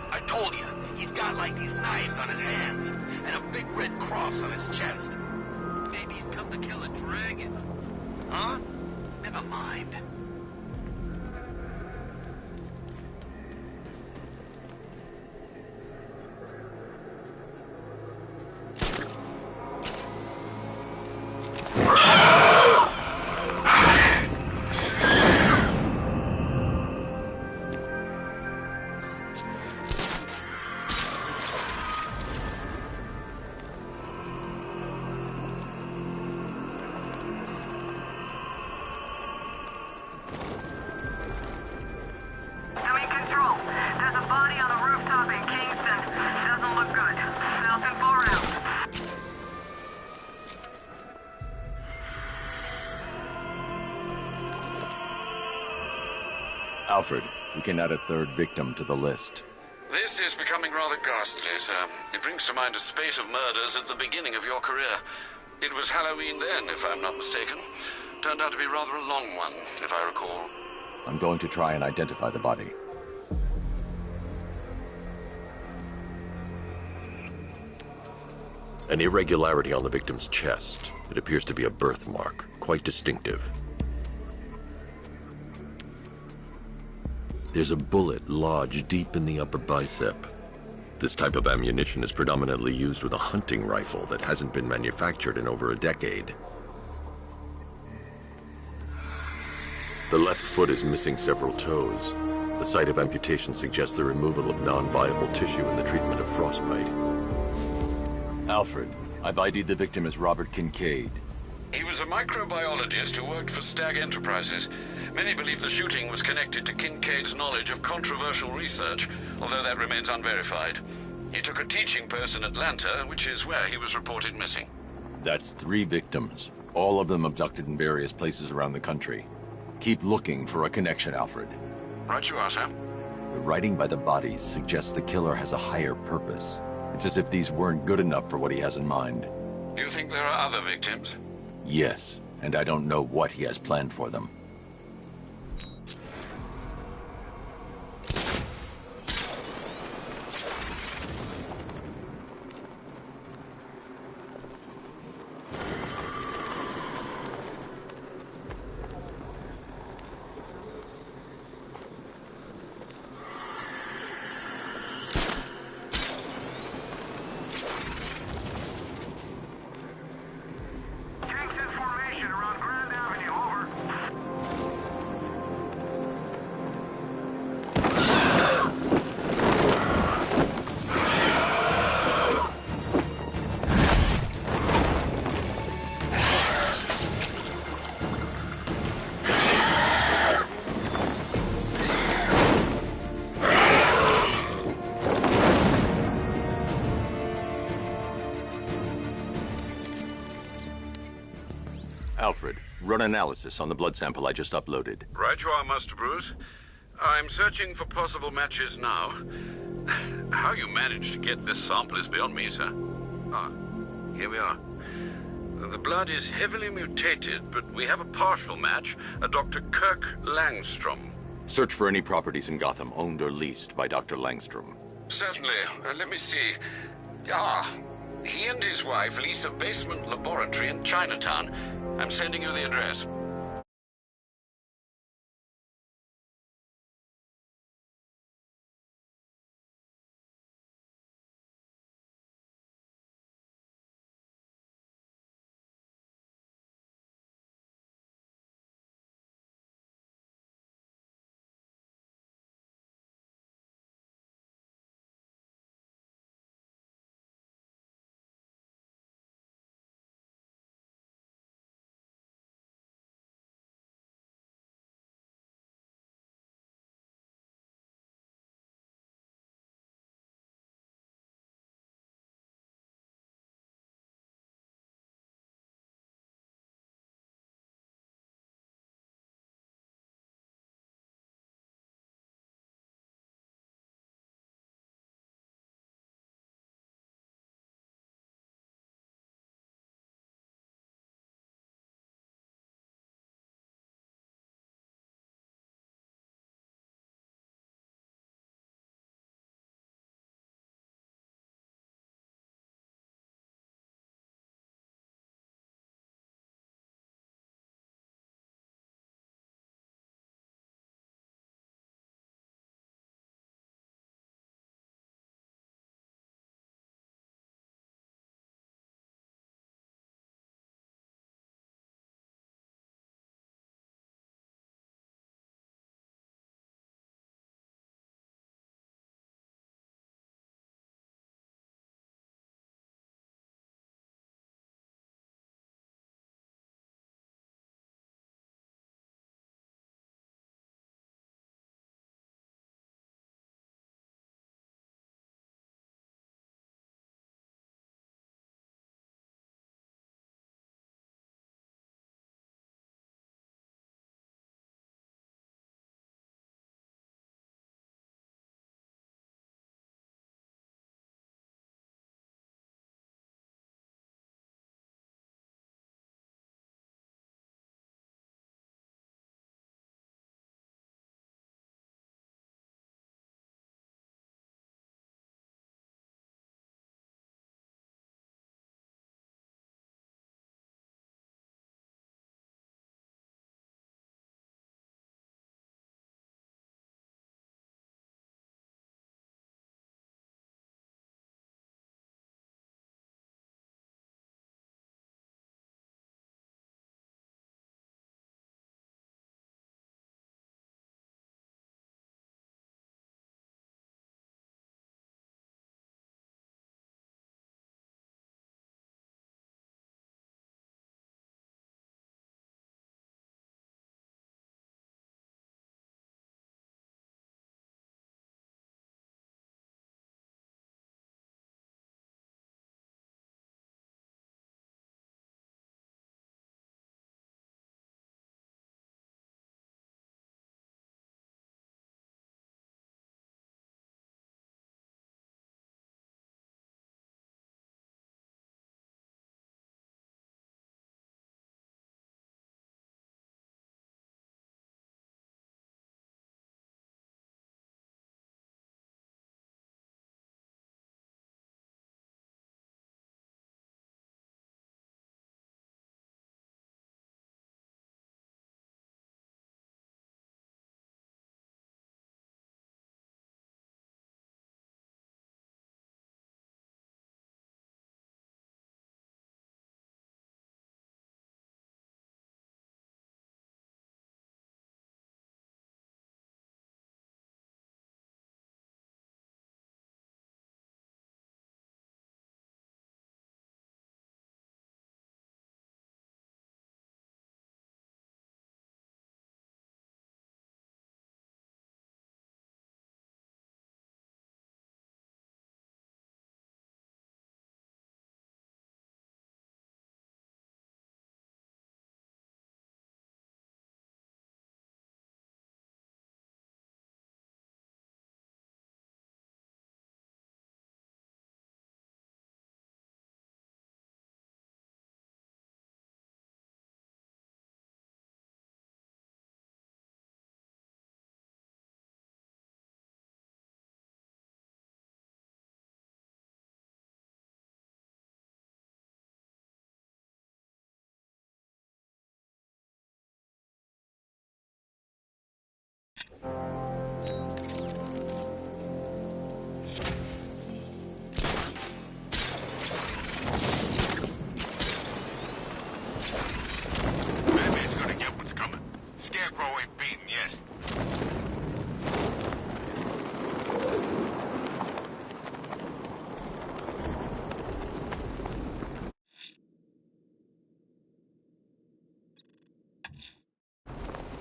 I told you, he's got like these knives on his hands, and a big red cross on his chest. Maybe he's come to kill a dragon. Huh? Never mind. Alfred, we can add a third victim to the list. This is becoming rather ghastly, sir. It brings to mind a spate of murders at the beginning of your career. It was Halloween then, if I'm not mistaken. Turned out to be rather a long one, if I recall. I'm going to try and identify the body. An irregularity on the victim's chest. It appears to be a birthmark, quite distinctive. There's a bullet lodged deep in the upper bicep. This type of ammunition is predominantly used with a hunting rifle that hasn't been manufactured in over a decade. The left foot is missing several toes. The site of amputation suggests the removal of non-viable tissue in the treatment of frostbite. Alfred, I've ID'd the victim as Robert Kincaid. He was a microbiologist who worked for Stag Enterprises. Many believe the shooting was connected to Kincaid's knowledge of controversial research, although that remains unverified. He took a teaching post in Atlanta, which is where he was reported missing. That's 3 victims, all of them abducted in various places around the country. Keep looking for a connection, Alfred. Right you are, sir. The writing by the bodies suggests the killer has a higher purpose. It's as if these weren't good enough for what he has in mind. Do you think there are other victims? Yes, and I don't know what he has planned for them. Alfred, run analysis on the blood sample I just uploaded. Right you are, Master Bruce. I'm searching for possible matches now. How you managed to get this sample is beyond me, sir. Ah, here we are. The blood is heavily mutated, but we have a partial match, a Dr. Kirk Langstrom. Search for any properties in Gotham owned or leased by Dr. Langstrom. Certainly. Let me see. Ah, he and his wife lease a basement laboratory in Chinatown. I'm sending you the address.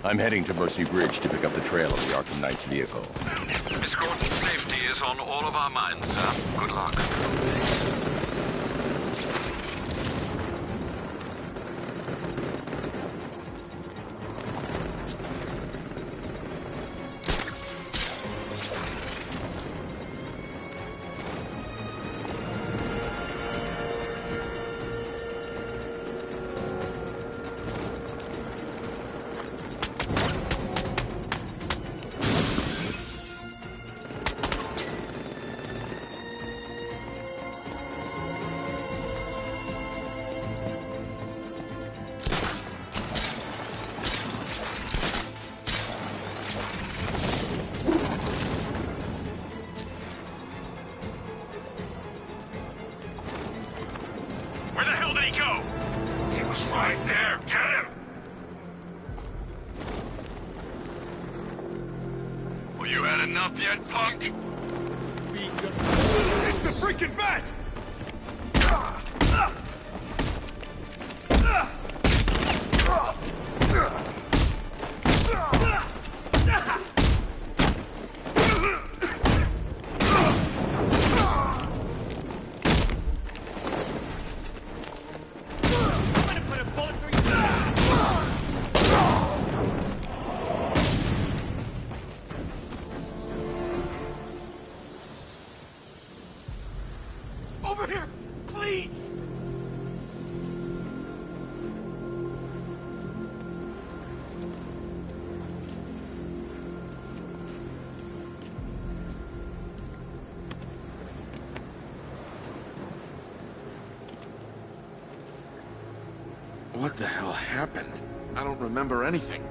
I'm heading to Mercy Bridge to pick up the trail of the Arkham Knight's vehicle. Miss Gordon's safety is on all of our minds, sir. Good luck. Right there! Get him! Well, you had enough yet, punk? It's the freaking bat! Over here! Please! What the hell happened? I don't remember anything.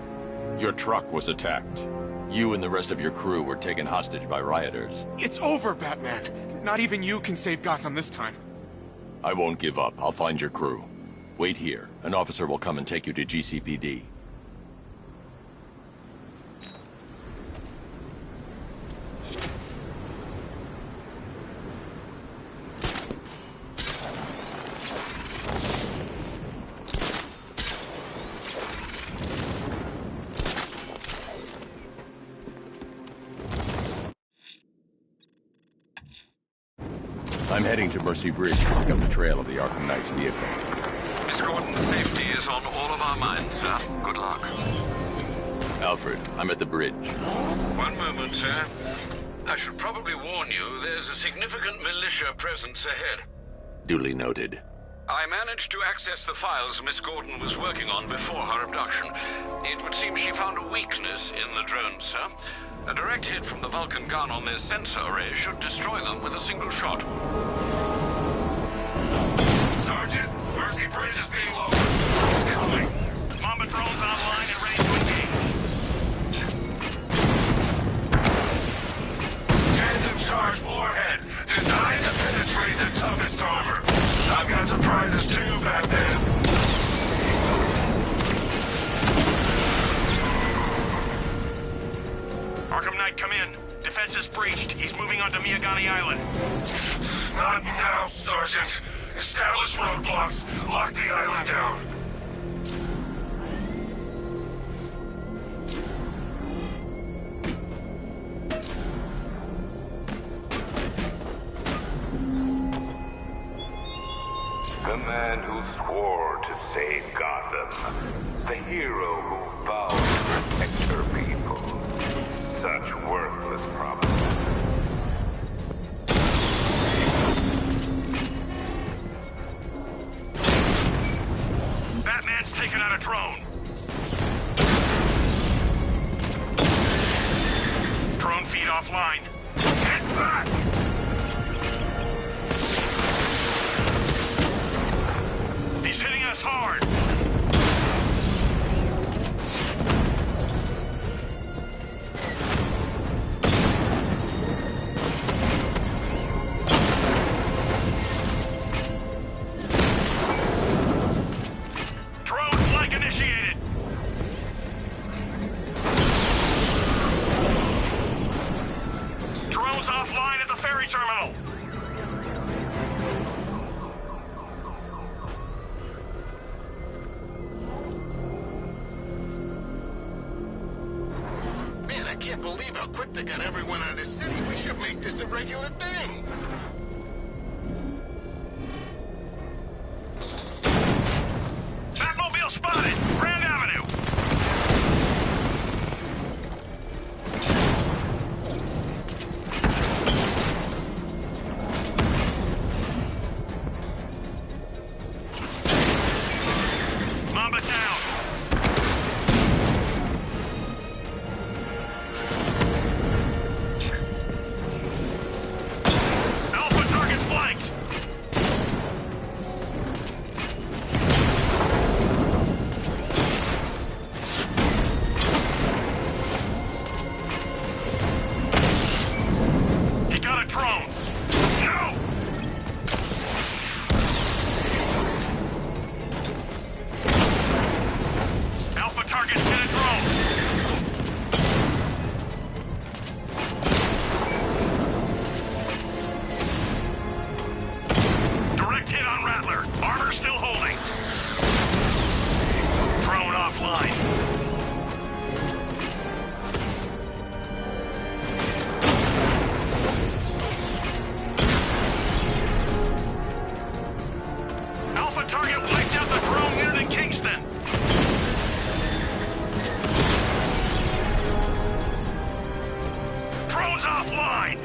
Your truck was attacked. You and the rest of your crew were taken hostage by rioters. It's over, Batman. Not even you can save Gotham this time. I won't give up. I'll find your crew. Wait here. An officer will come and take you to GCPD. I'm heading to Mercy Bridge to pick up the trail of the Arkham Knight's vehicle. Miss Gordon's safety is on all of our minds, sir. Good luck. Alfred, I'm at the bridge. One moment, sir. I should probably warn you, there's a significant militia presence ahead. Duly noted. I managed to access the files Miss Gordon was working on before her abduction. It would seem she found a weakness in the drones, sir. A direct hit from the Vulcan gun on their sensor array should destroy them with a single shot. Sergeant, Mercy Bridge is being lowered. He's coming. Mamba drones online and ready to engage. Tandem charge warhead, designed to penetrate the toughest armor. I've got surprises too, Batman. Arkham Knight, come in. Defense is breached. He's moving onto Miyagani Island. Not now, Sergeant. Establish roadblocks. Lock the island down. The man who swore to save Gotham. The hero who vowed to protect her people. Such worthless promises. Batman's taken out a drone. Drone feed offline. Get back! He's hitting us hard. Drone flank initiated. quick they got everyone out of the city, we should make this a regular thing. Batmobile spotted! Grand Avenue! Mamba down! Alpha target flanked! He got a drone! No! Alpha target hit a drone! Direct hit on Rattler. Armor still holding. Drone offline. Alpha target wiped out the drone unit in Kingston. Drone's offline.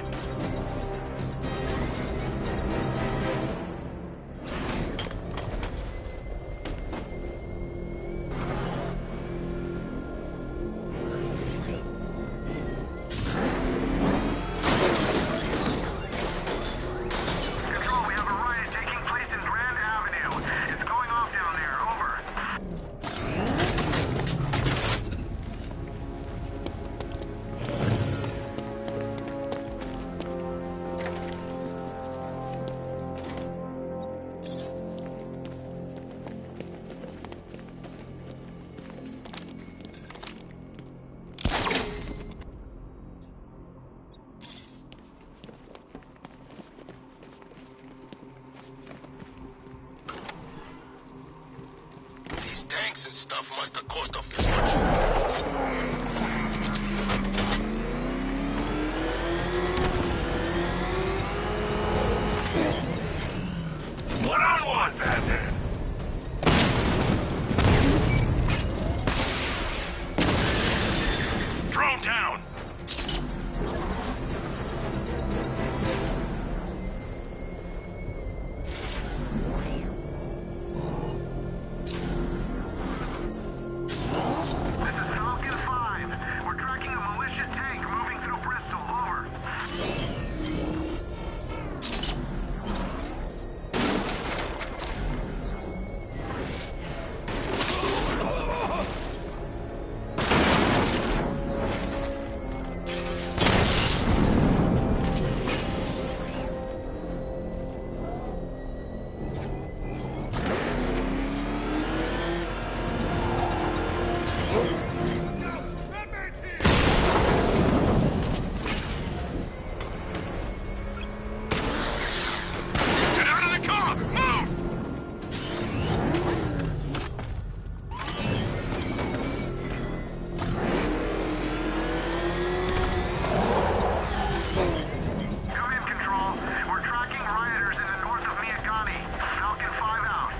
Control, we have a riot taking place in Grand Avenue. It's going off down there. Over. These tanks and stuff must have cost a fortune. One-on-one, Batman. Drone down. This is Falcon 5. We're tracking a militia tank moving through Bristol. Over. Get out of the car! Move! Come in, Control. We're tracking rioters in the north of Miyagani. Falcon 5 out.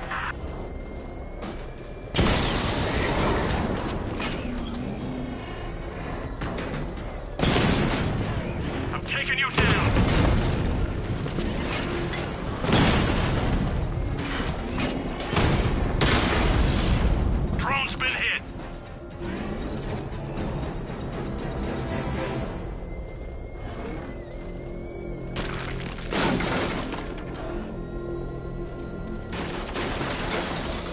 I'm taking you down. Drone's been hit.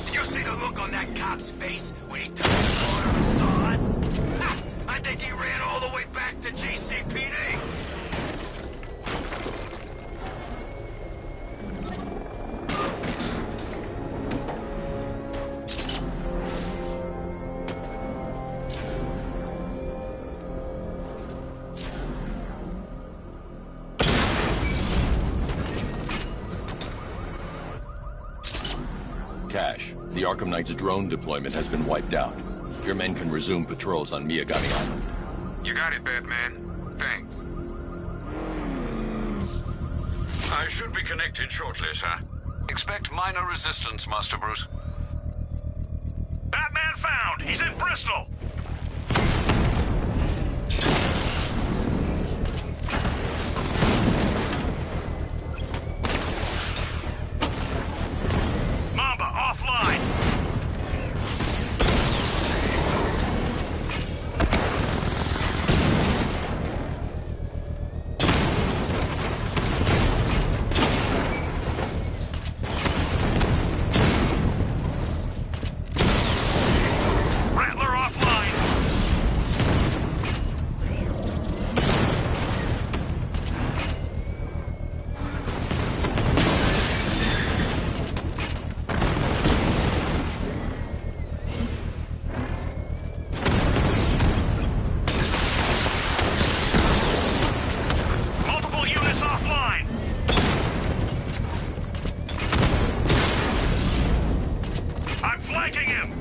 Did you see the look on that cop's face when he touched the border and saw us? Ha! I think he ran all the way back to GCPD. Cash, the Arkham Knight's drone deployment has been wiped out. Your men can resume patrols on Miyagani Island. You got it, Batman. I should be connected shortly, sir. Expect minor resistance, Master Bruce. Batman found! He's in Bristol! Mamba, offline! Rattler offline! Multiple units offline! I'm flanking him!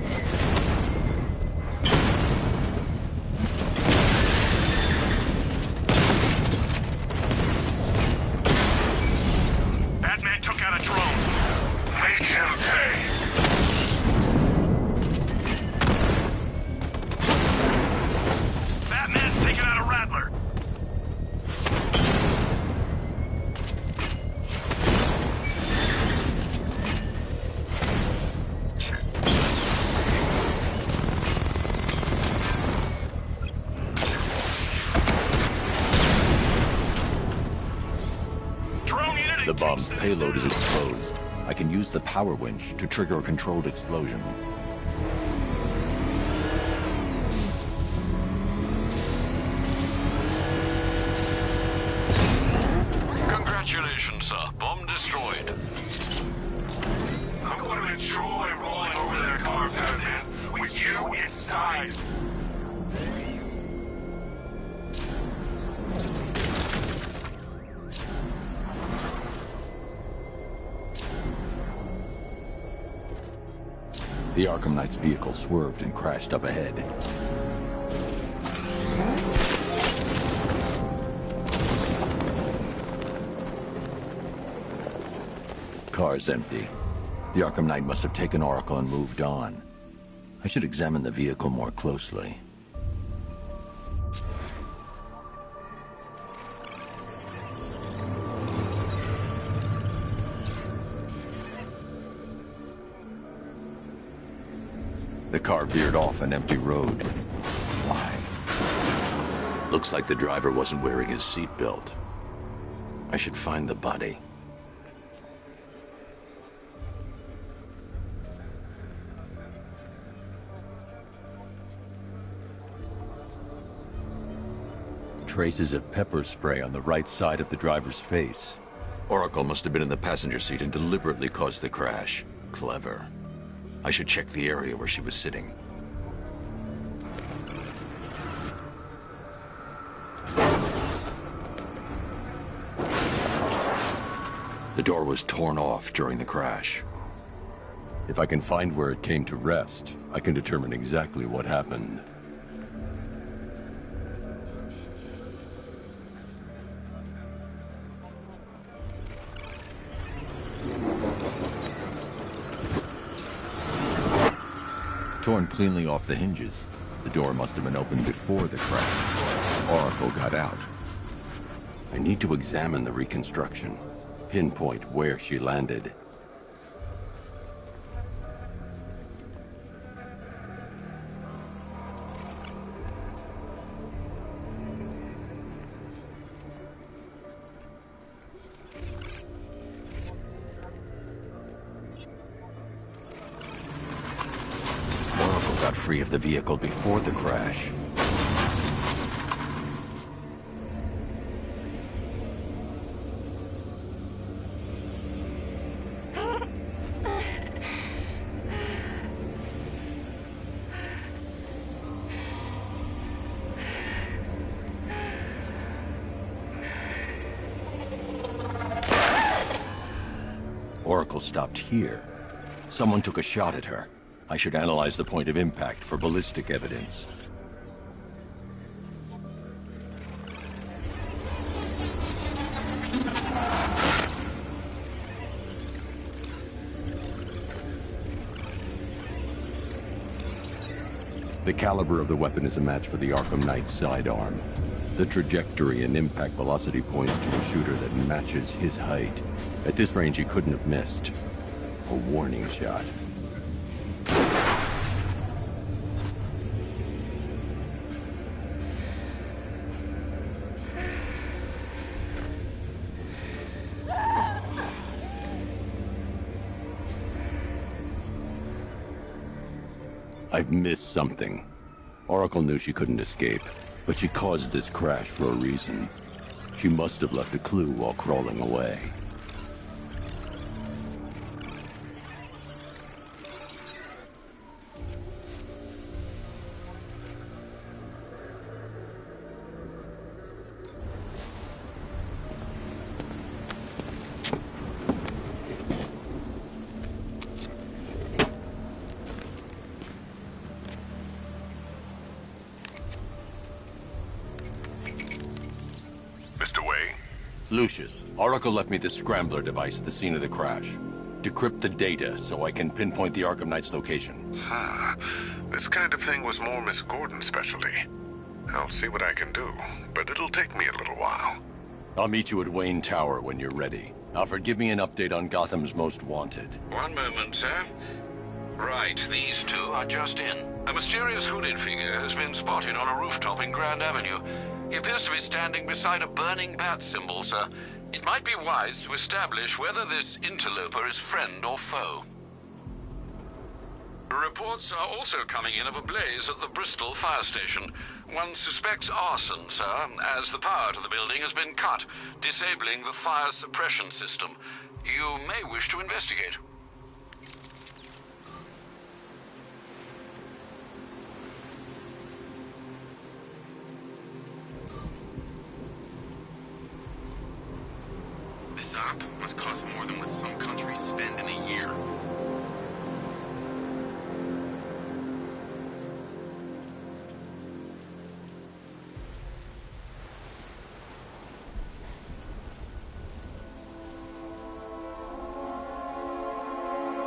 Batman took out a drone. Make him pay! Batman's taken out a Rattler. Drone unit The bomb's payload is exposed. I can use the power winch to trigger a controlled explosion. Congratulations, sir. Bomb destroyed. I'm going to enjoy rolling over that car, Batman, with you inside. The Arkham Knight's vehicle swerved and crashed up ahead. Car's empty. The Arkham Knight must have taken Oracle and moved on. I should examine the vehicle more closely. The car veered off an empty road. Why? Looks like the driver wasn't wearing his seatbelt. I should find the body. Traces of pepper spray on the right side of the driver's face. Oracle must have been in the passenger seat and deliberately caused the crash. Clever. I should check the area where she was sitting. The door was torn off during the crash. If I can find where it came to rest, I can determine exactly what happened. Torn cleanly off the hinges. The door must have been opened before the crash. Oracle got out. I need to examine the reconstruction. Pinpoint where she landed. Got free of the vehicle before the crash. Oracle stopped here. Someone took a shot at her. I should analyze the point of impact for ballistic evidence. The caliber of the weapon is a match for the Arkham Knight's sidearm. The trajectory and impact velocity points to a shooter that matches his height. At this range, he couldn't have missed. A warning shot. I've missed something. Oracle knew she couldn't escape, but she caused this crash for a reason. She must have left a clue while crawling away. Lucius, Oracle left me the scrambler device at the scene of the crash. Decrypt the data so I can pinpoint the Arkham Knight's location. This kind of thing was more Miss Gordon's specialty. I'll see what I can do, but it'll take me a little while. I'll meet you at Wayne Tower when you're ready. Alfred, give me an update on Gotham's Most Wanted. One moment, sir. Right, these two are just in. A mysterious hooded figure has been spotted on a rooftop in Grand Avenue. He appears to be standing beside a burning bat symbol, sir. It might be wise to establish whether this interloper is friend or foe. Reports are also coming in of a blaze at the Bristol fire station. One suspects arson, sir, as the power to the building has been cut, disabling the fire suppression system. You may wish to investigate. This op must cost more than what some countries spend in a year.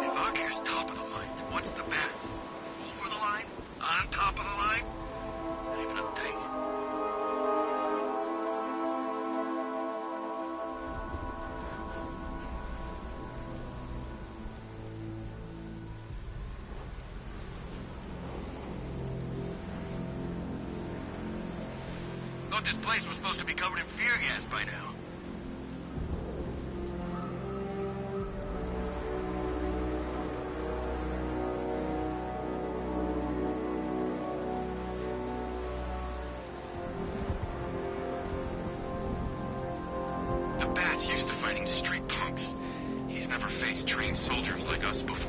If Arkham top of the line, then what's the bats? Over the line? On top of the line? It's not even a thing. Thought this place was supposed to be covered in fear gas by now. The Bat's used to fighting street punks. He's never faced trained soldiers like us before.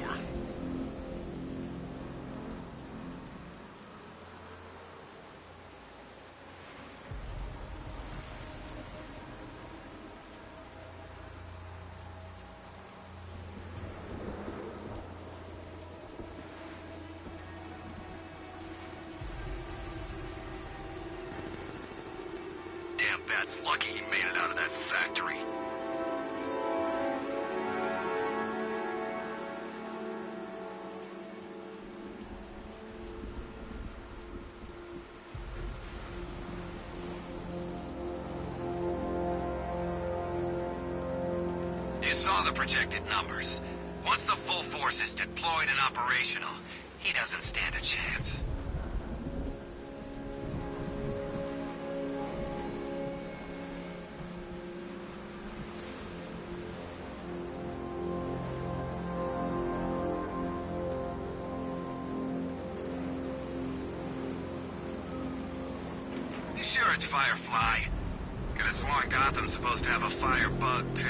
Damn Bat's lucky he made it out of that factory. You saw the projected numbers. Once the full force is deployed and operational, he doesn't stand a chance. You sure it's Firefly? Could have sworn Gotham's supposed to have a fire bug, too.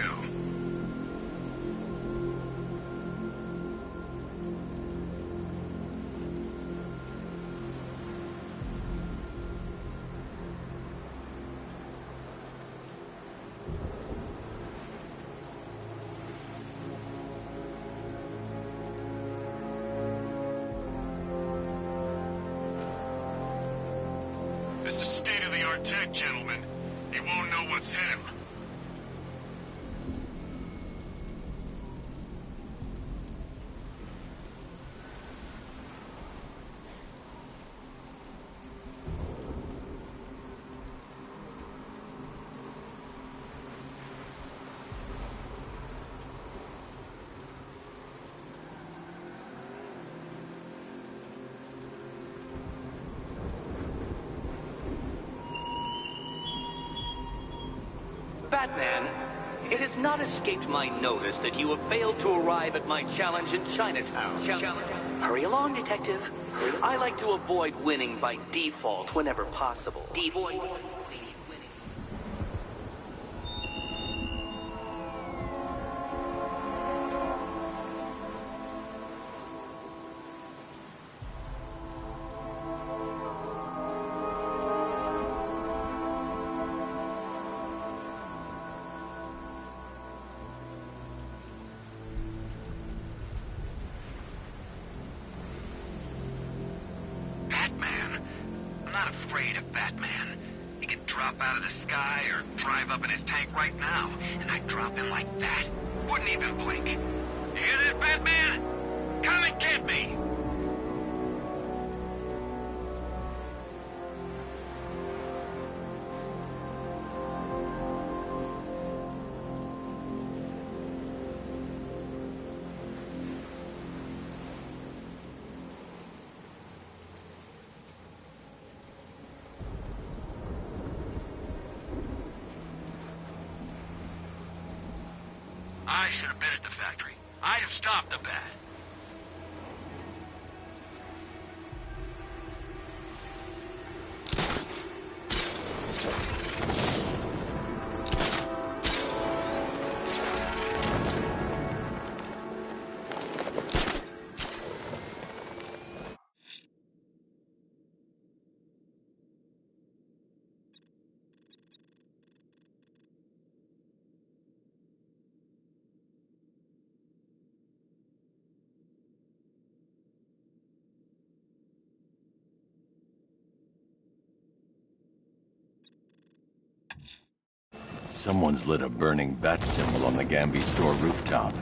This is state-of-the-art tech, gentlemen. He won't know what's hit him. Batman, it has not escaped my notice that you have failed to arrive at my challenge in Chinatown. Hurry along, Detective. I like to avoid winning by default whenever possible. Batman? I'm not afraid of Batman. He could drop out of the sky or drive up in his tank right now, and I'd drop him like that. Wouldn't even blink. You hear that, Batman? Come and get me! I should have been at the factory. I'd have stopped the bat. Someone's lit a burning bat symbol on the Gambi store rooftop.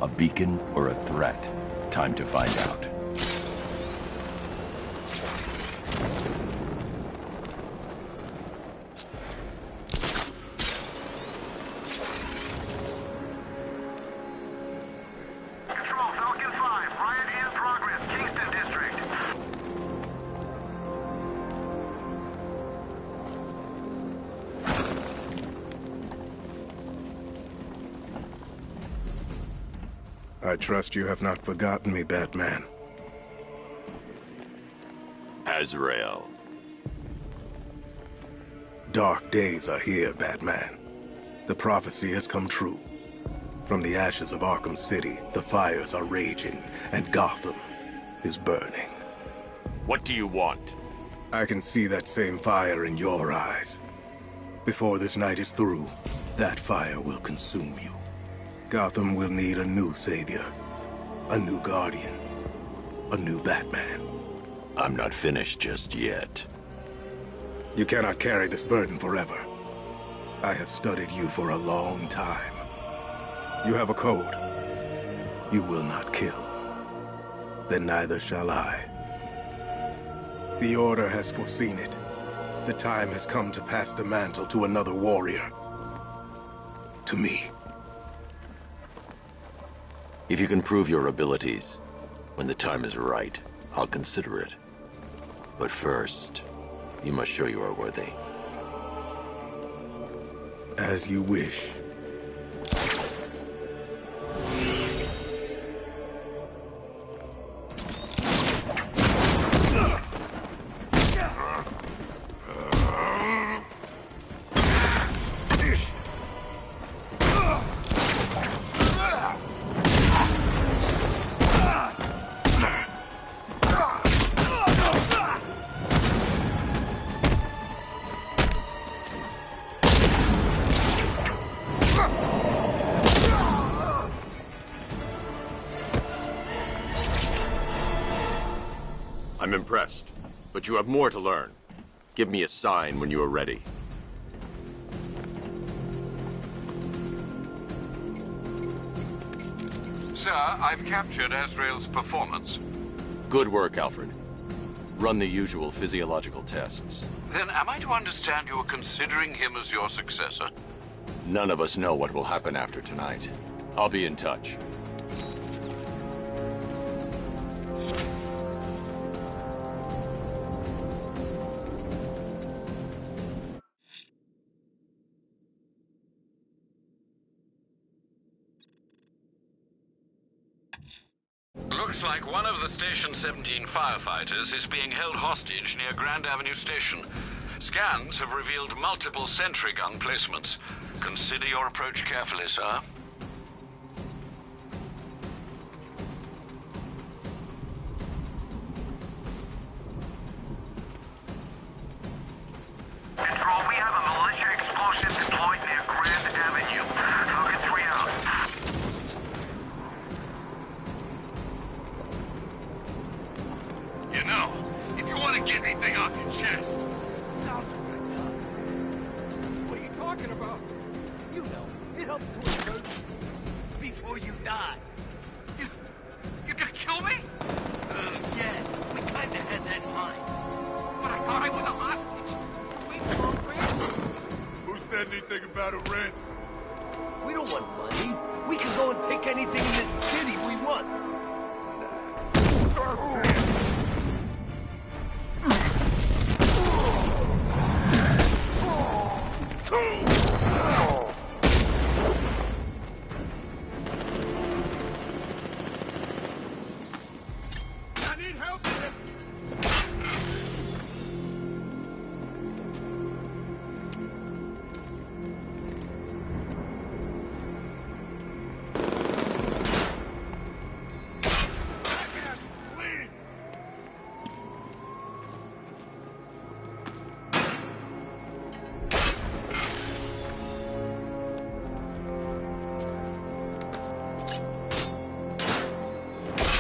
A beacon or a threat? Time to find out. I trust you have not forgotten me, Batman. Azrael. Dark days are here, Batman. The prophecy has come true. From the ashes of Arkham City, the fires are raging, and Gotham is burning. What do you want? I can see that same fire in your eyes. Before this night is through, that fire will consume you. Gotham will need a new savior, a new guardian, a new Batman. I'm not finished just yet. You cannot carry this burden forever. I have studied you for a long time. You have a code. You will not kill. Then neither shall I. The Order has foreseen it. The time has come to pass the mantle to another warrior. To me. If you can prove your abilities, when the time is right, I'll consider it. But first, you must show you are worthy. As you wish. I'm impressed, but you have more to learn. Give me a sign when you are ready. Sir, I've captured Azrael's performance. Good work, Alfred. Run the usual physiological tests. Then am I to understand you're considering him as your successor? None of us know what will happen after tonight. I'll be in touch. Looks like one of the Station 17 firefighters is being held hostage near Grand Avenue Station. Scans have revealed multiple sentry gun placements. Consider your approach carefully, sir. Control, we have a militia explosive deployed near Grand Avenue. Talking 3 out. You know, if you want to get anything off your chest. What are you talking about? You know, it helps to hurt before you die. You're gonna kill me? Yeah, we kinda had that in mind. But I thought I was a hostage. Who said anything about a rent? We don't want money. We can go and take anything in this city we want.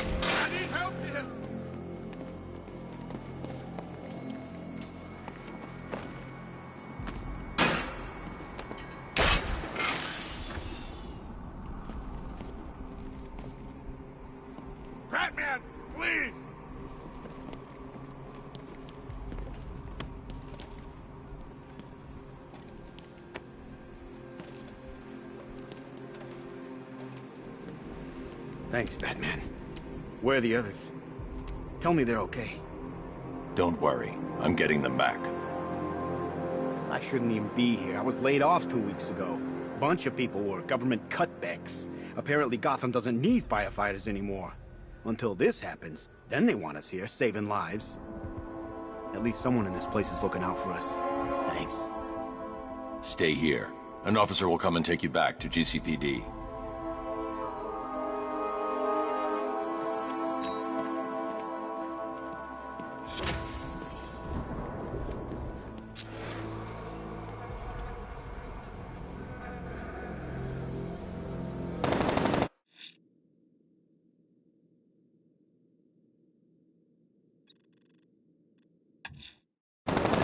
I need help here. Batman, please! Thanks, Batman. Where are the others? Tell me they're okay. Don't worry. I'm getting them back. I shouldn't even be here. I was laid off 2 weeks ago. Bunch of people were. Government cutbacks. Apparently Gotham doesn't need firefighters anymore. Until this happens, then they want us here, saving lives. At least someone in this place is looking out for us. Thanks. Stay here. An officer will come and take you back to GCPD.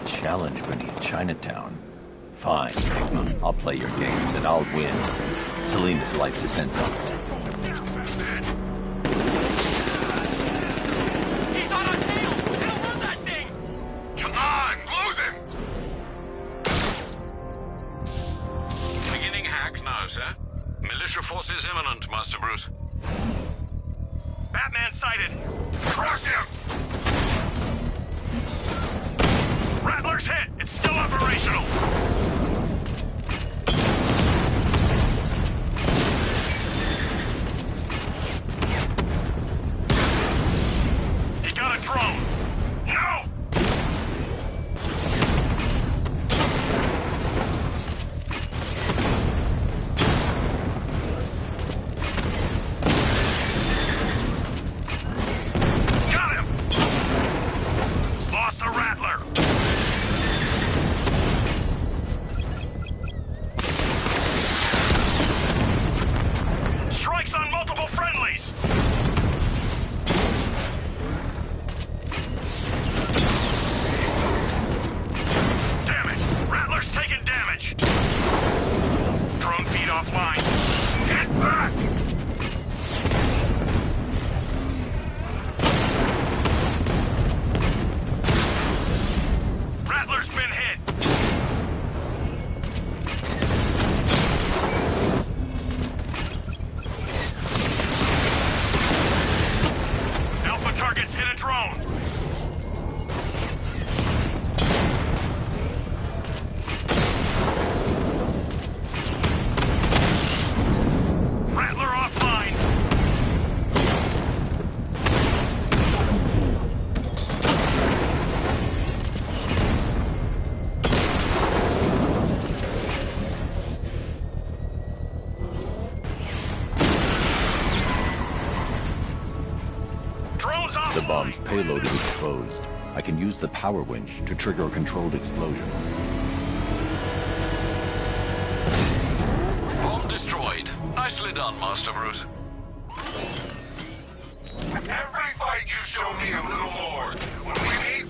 Challenge beneath Chinatown. Fine. I'll play your games and I'll win. Selena's life depends on it. He's on our tail! Outrun that thing! Come on, lose him! Beginning hack now, sir. Militia forces imminent, Master Bruce. Batman sighted. Crush him! Rattler's hit. It's still operational. He got a drone. No! Got him! Lost the Rattler. The bomb's payload is exposed. I can use the power winch to trigger a controlled explosion. Bomb destroyed. Nicely done, Master Bruce. Every fight you show me a little more. When we meet,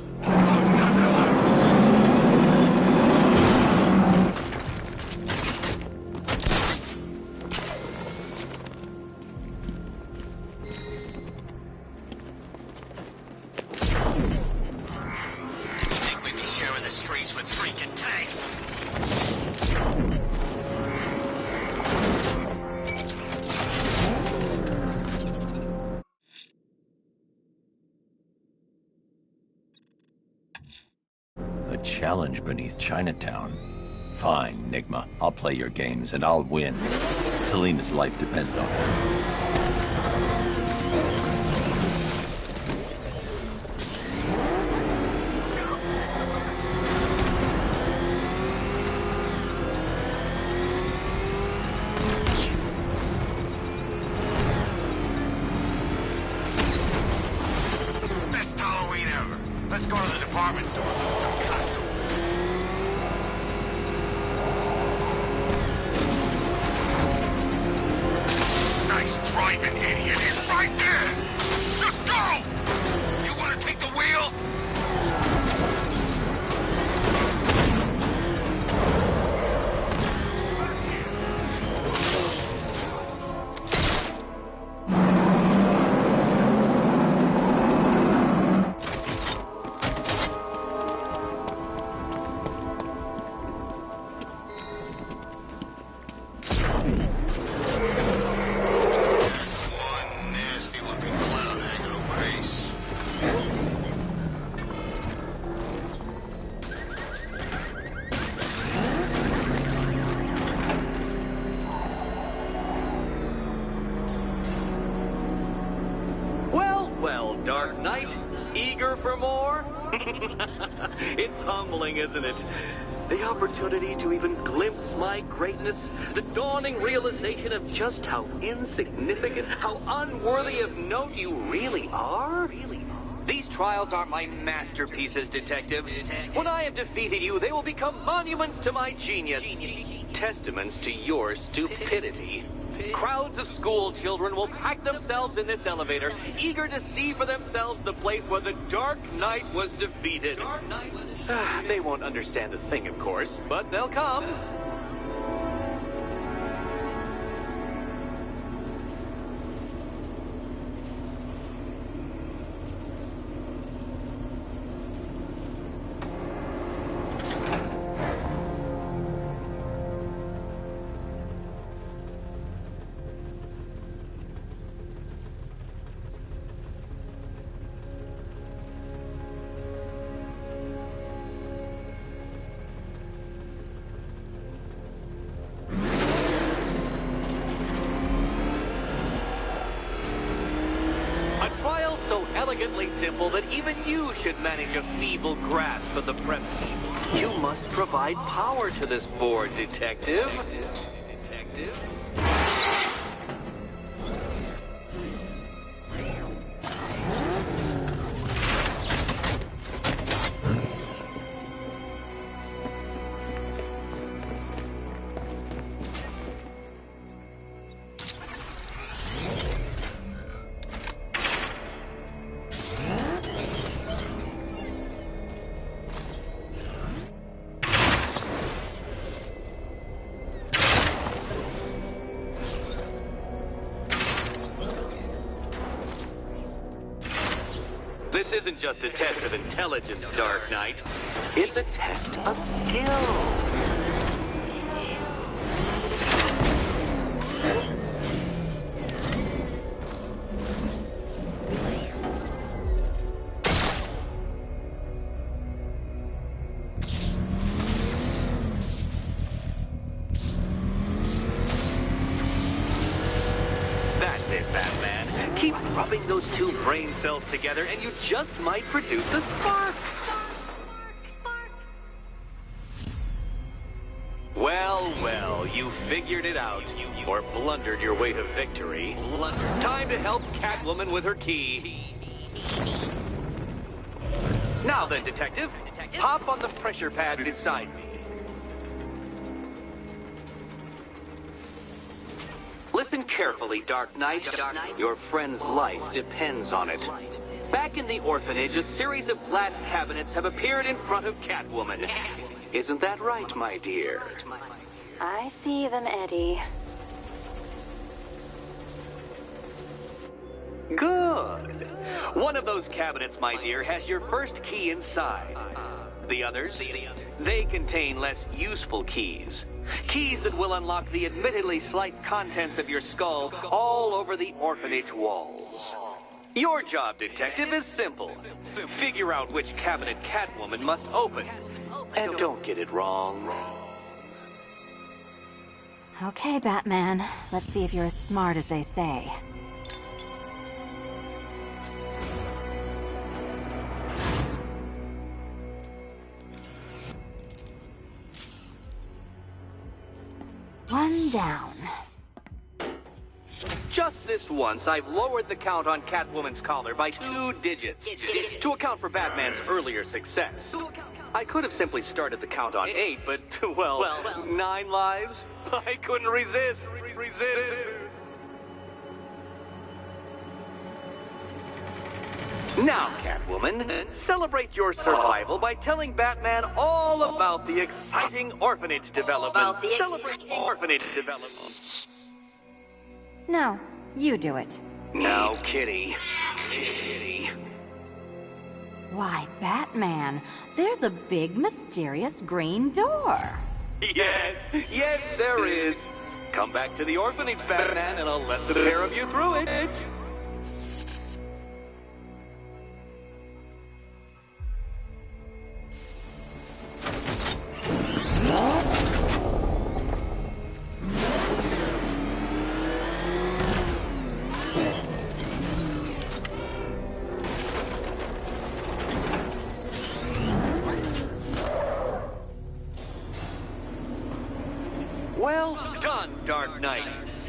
Think we'd be sharing the streets with freaking tanks? A challenge beneath Chinatown. Fine, Nigma. I'll play your games and I'll win. Selena's life depends on it. Best Halloween ever. Let's go to the department store for some costumes. Nice driving, idiot. It's right there. Just go! You want to take the wheel? There's one nasty-looking cloud hanging over Ace. Well, well, Dark Knight. Eager for more? It's humbling, isn't it? The opportunity to even glimpse my greatness, the dawning realization of just how insignificant, how unworthy of note you really are. These trials are my masterpieces, Detective. When I have defeated you, they will become monuments to my genius, testaments to your stupidity. Crowds of school children will pack themselves in this elevator, eager to see for themselves the place where the Dark Knight was defeated. They won't understand a thing, of course, but they'll come. A trial so elegantly simple that even you should manage a feeble grasp of the premise. You must provide power to this board, Detective. This isn't just a test of intelligence, Dark Knight. It's a test of skill. That's it, Batman. Keep rubbing those two brain cells together and you just might produce a spark. Well, well, you figured it out. Or blundered your way to victory. Time to help Catwoman with her key. Now then, Detective, hop on the pressure pad beside me. Listen carefully, Dark Knight. Your friend's life depends on it. Back in the orphanage, a series of glass cabinets have appeared in front of Catwoman. Isn't that right, my dear? I see them, Eddie. Good. One of those cabinets, my dear, has your first key inside. The others? They contain less useful keys. Keys that will unlock the admittedly slight contents of your skull all over the orphanage walls. Your job, Detective, is simple. Figure out which cabinet Catwoman must open. And don't get it wrong. Okay, Batman. Let's see if you're as smart as they say. One down. Just this once, I've lowered the count on Catwoman's collar by 2 digits to account for Batman's earlier success. I could have simply started the count on 8, but, well, 9 lives? I couldn't resist. Now, Catwoman, celebrate your survival by telling Batman all about the exciting orphanage development. Celebrate orphanage development. No, you do it. Now, Kitty. Kitty. Why, Batman, there's a big, mysterious green door. Yes, there is. Come back to the orphanage, Batman, and I'll let the pair of you through it. Well done, Dark Knight.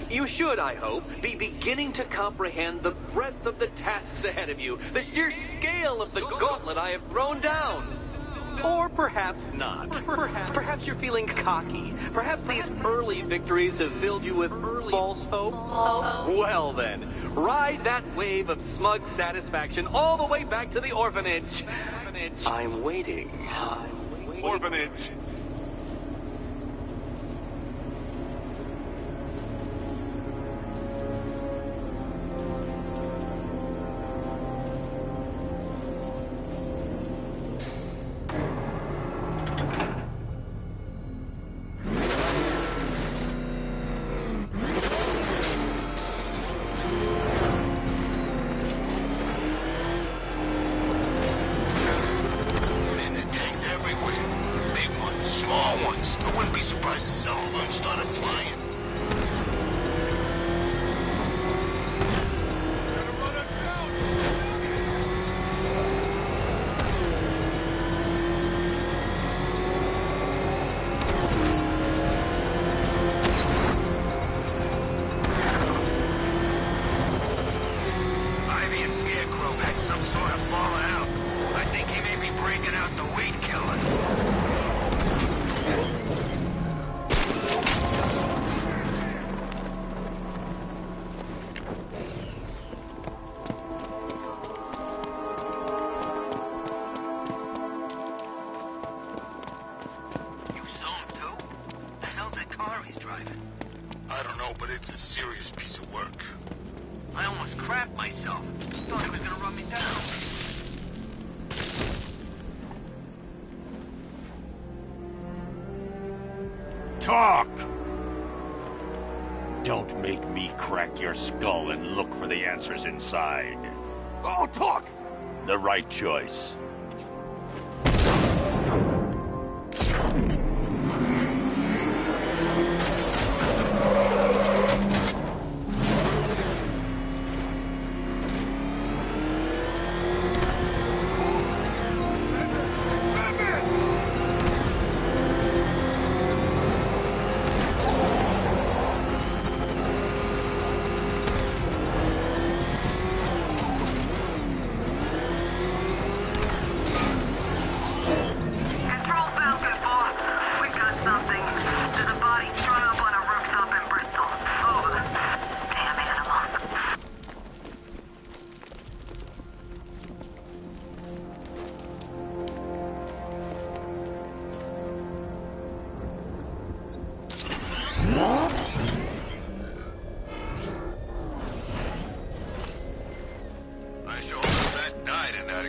You should, I hope, be beginning to comprehend the breadth of the tasks ahead of you, the sheer scale of the gauntlet I have thrown down. Or perhaps not. Perhaps you're feeling cocky. Perhaps these early victories have filled you with false hope. Well then, ride that wave of smug satisfaction all the way back to the orphanage. I'm waiting. Orphanage. Talk! Don't make me crack your skull and look for the answers inside. Oh, talk! The right choice.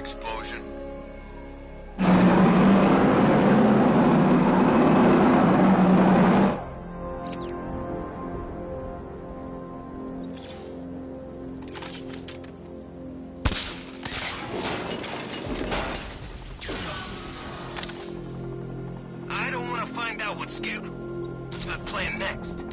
explosion? I don't want to find out what's scared. I'm playing next.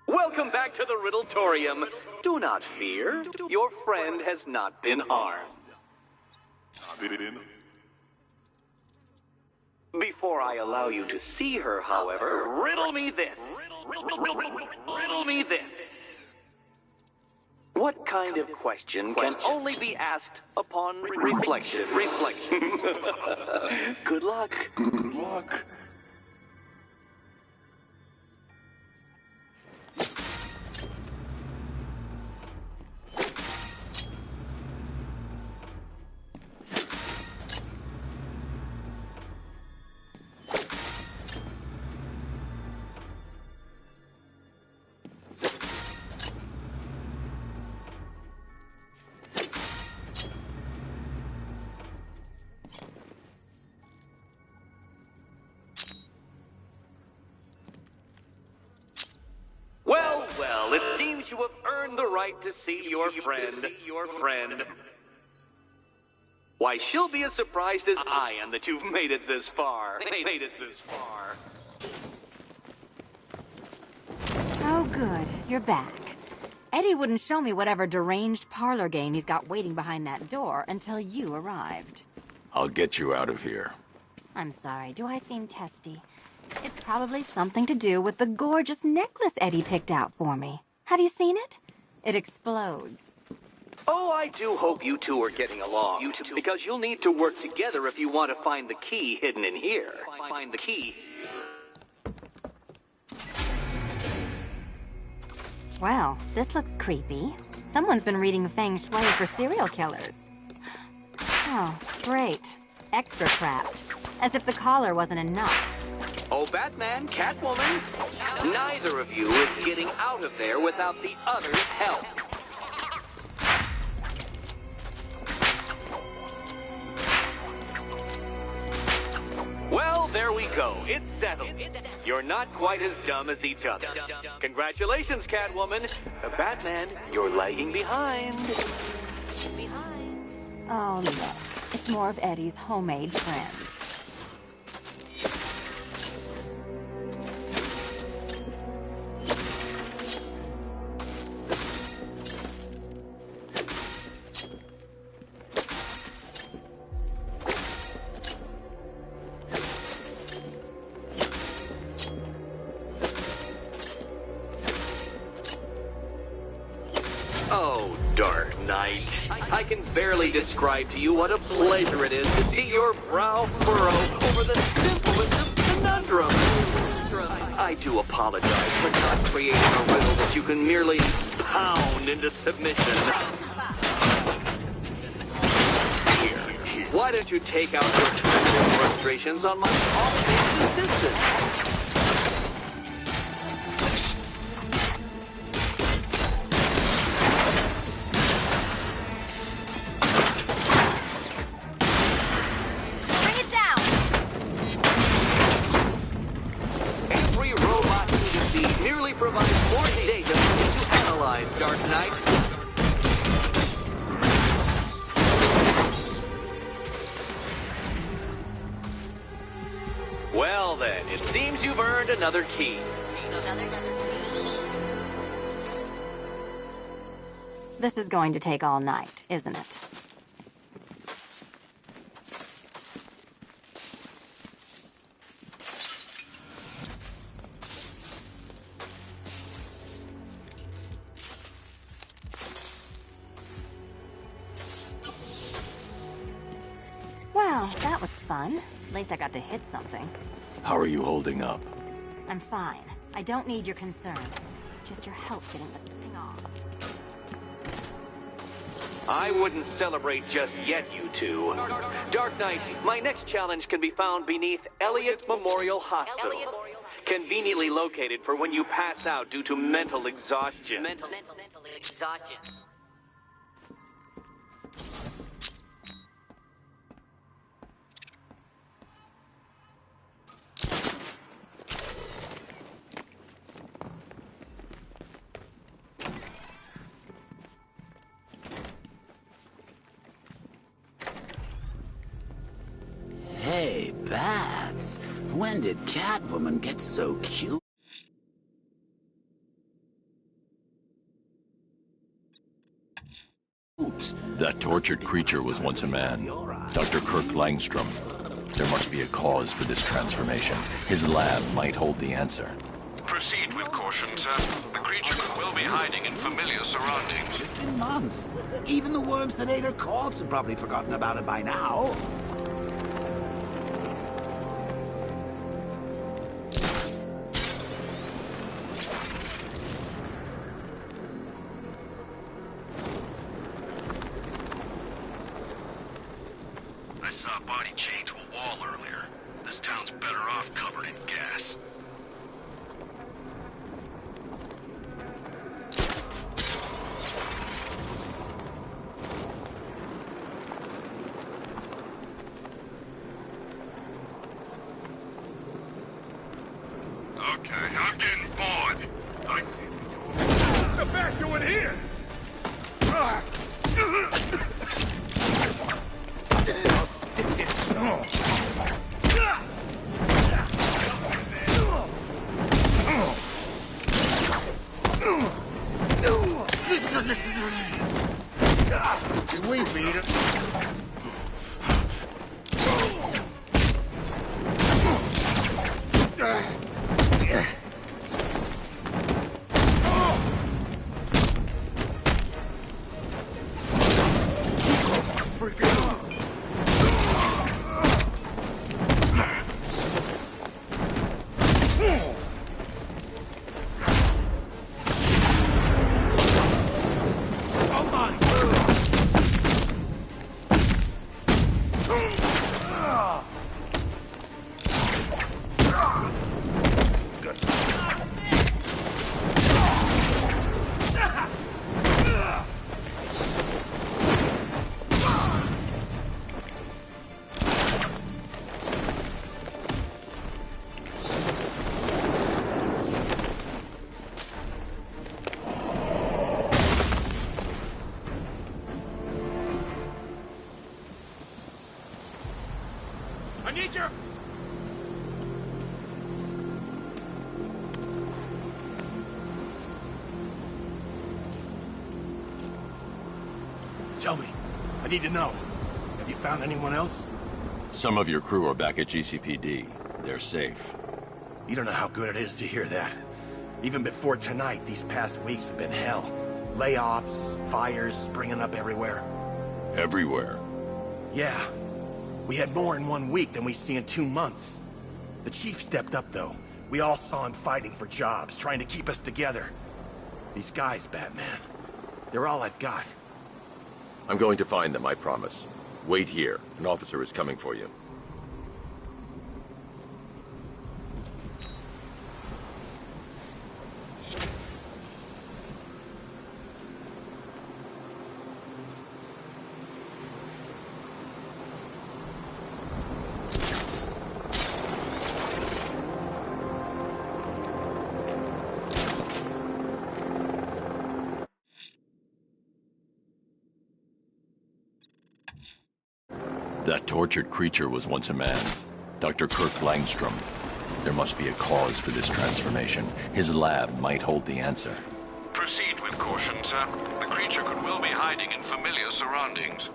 Welcome back to the Riddletorium. Do not fear. Your friend has not been harmed. Before I allow you to see her, however, riddle me this. Riddle me this. What kind of question can only be asked upon reflection? Good luck. Good luck. Well, it seems you have earned the right to see your friend. Why, she'll be as surprised as I am that you've made it this far. Oh, good. You're back. Eddie wouldn't show me whatever deranged parlor game he's got waiting behind that door until you arrived. I'll get you out of here. I'm sorry. Do I seem testy? It's probably something to do with the gorgeous necklace Eddie picked out for me. Have you seen it? It explodes. Oh, I do hope you two are getting along. Because you'll need to work together if you want to find the key hidden in here. Find the key. Well, this looks creepy. Someone's been reading Feng Shui for serial killers. Oh, great. Extra trapped. As if the collar wasn't enough. Oh, Batman, Catwoman, neither of you is getting out of there without the other's help. Well, there we go. It's settled. You're not quite as dumb as each other. Congratulations, Catwoman. Batman, you're lagging behind. Oh, no. It's more of Eddie's homemade friends. Oh, Dark Knight. I can barely describe to you what a pleasure it is to see your brow furrow over the simplest of conundrums. I do apologize for not creating a riddle that you can merely pound into submission. Here, why don't you take out your frustrations on my all-day assistant? Well then, it seems you've earned another key. This is going to take all night, isn't it? Well, that was fun. At least I got to hit something. How are you holding up? I'm fine. I don't need your concern. Just your help getting this thing off. I wouldn't celebrate just yet, you two. Dark Knight, my next challenge can be found beneath Elliott Memorial Hospital. Conveniently located for when you pass out due to mental exhaustion. Mental exhaustion. Hey, Bats. When did Catwoman get so cute? That tortured creature was once a man. Dr. Kirk Langstrom. There must be a cause for this transformation. His lab might hold the answer. Proceed with caution, sir. The creature could well be hiding in familiar surroundings. It's been months. Even the worms that ate her corpse have probably forgotten about it by now. I saw a body chained to a wall earlier. This town's better off covered in gas. Okay, I'm getting bored. What the back doing here? Can we beat it? I need your... Tell me. I need to know. Have you found anyone else? Some of your crew are back at GCPD. They're safe. You don't know how good it is to hear that. Even before tonight, these past weeks have been hell. Layoffs, fires springing up everywhere. Everywhere? Yeah. We had more in 1 week than we see in 2 months. The chief stepped up, though. We all saw him fighting for jobs, trying to keep us together. These guys, Batman, they're all I've got. I'm going to find them, I promise. Wait here. An officer is coming for you. That tortured creature was once a man. Dr. Kirk Langstrom. There must be a cause for this transformation. His lab might hold the answer. Proceed with caution, sir. The creature could well be hiding in familiar surroundings.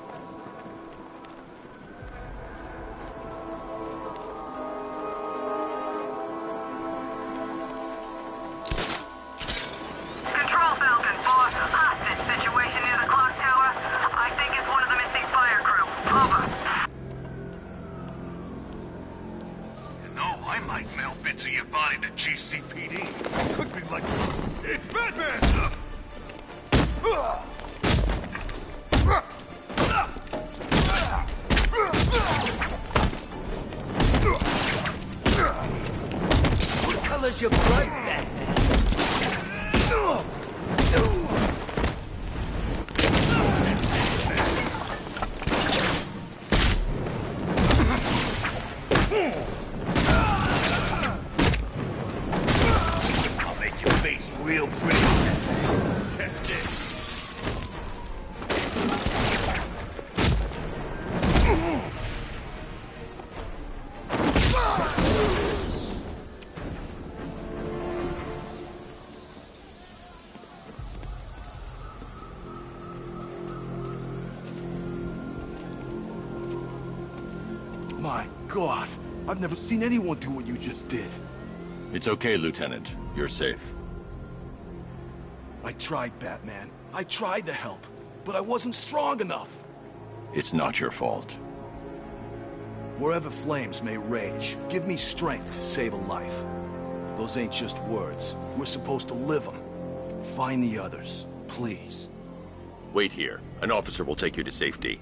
Control Falcon 4, hostage situation near the clock tower. I think it's one of the missing fire crew. Over. You know, I might mail bits of your body to GCPD. Could be like... It's Batman! What color's your blood, Batman? I'll make your face real pretty. Test it. My God, I've never seen anyone do what you just did. It's okay, Lieutenant. You're safe. I tried, Batman. I tried to help, but I wasn't strong enough. It's not your fault. Wherever flames may rage, give me strength to save a life. Those ain't just words. We're supposed to live them. Find the others, please. Wait here. An officer will take you to safety.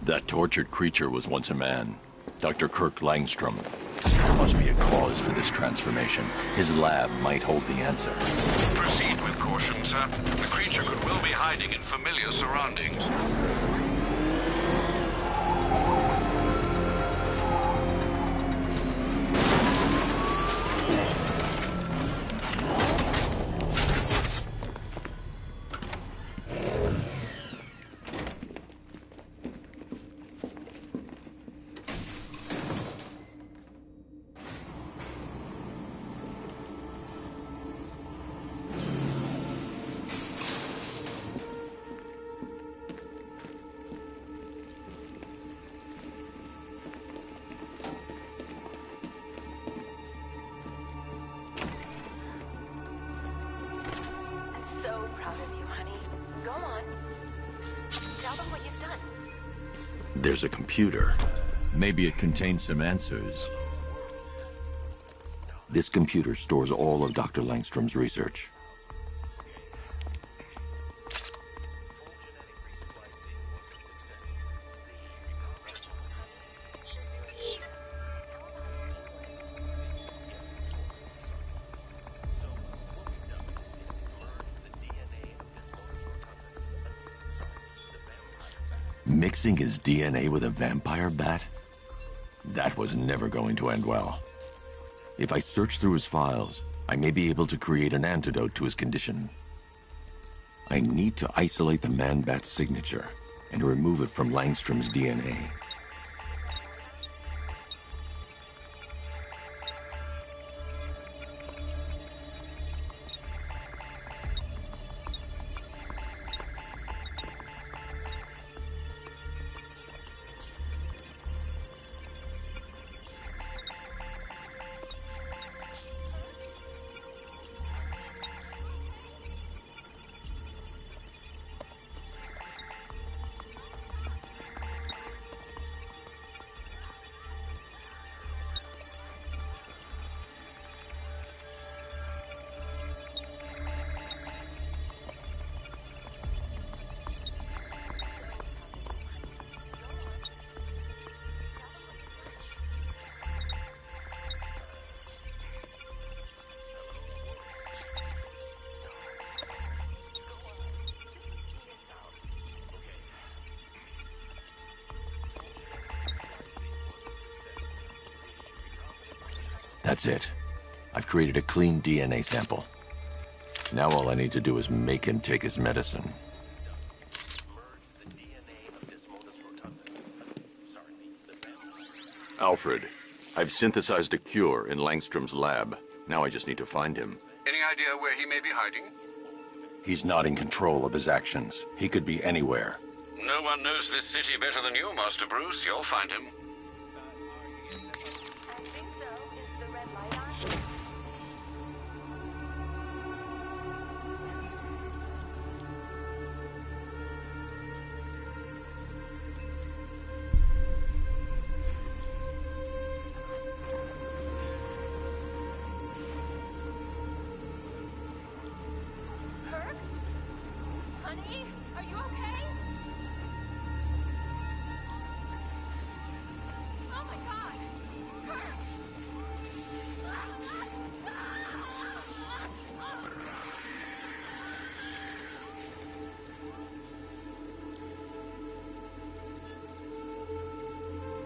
That tortured creature was once a man. Dr. Kirk Langstrom. There must be a cause for this transformation. His lab might hold the answer. Proceed with caution, sir. The creature could well be hiding in familiar surroundings. So proud of you, honey. Go on. Tell them what you've done. There's a computer. Maybe it contains some answers. This computer stores all of Dr. Langstrom's research. Mixing his DNA with a vampire bat? That was never going to end well. If I search through his files, I may be able to create an antidote to his condition. I need to isolate the man-bat signature and remove it from Langstrom's DNA. That's it. I've created a clean DNA sample. Now all I need to do is make him take his medicine. Alfred, I've synthesized a cure in Langstrom's lab. Now I just need to find him. Any idea where he may be hiding? He's not in control of his actions. He could be anywhere. No one knows this city better than you, Master Bruce. You'll find him. Honey, are you okay? Oh my God! Kirk!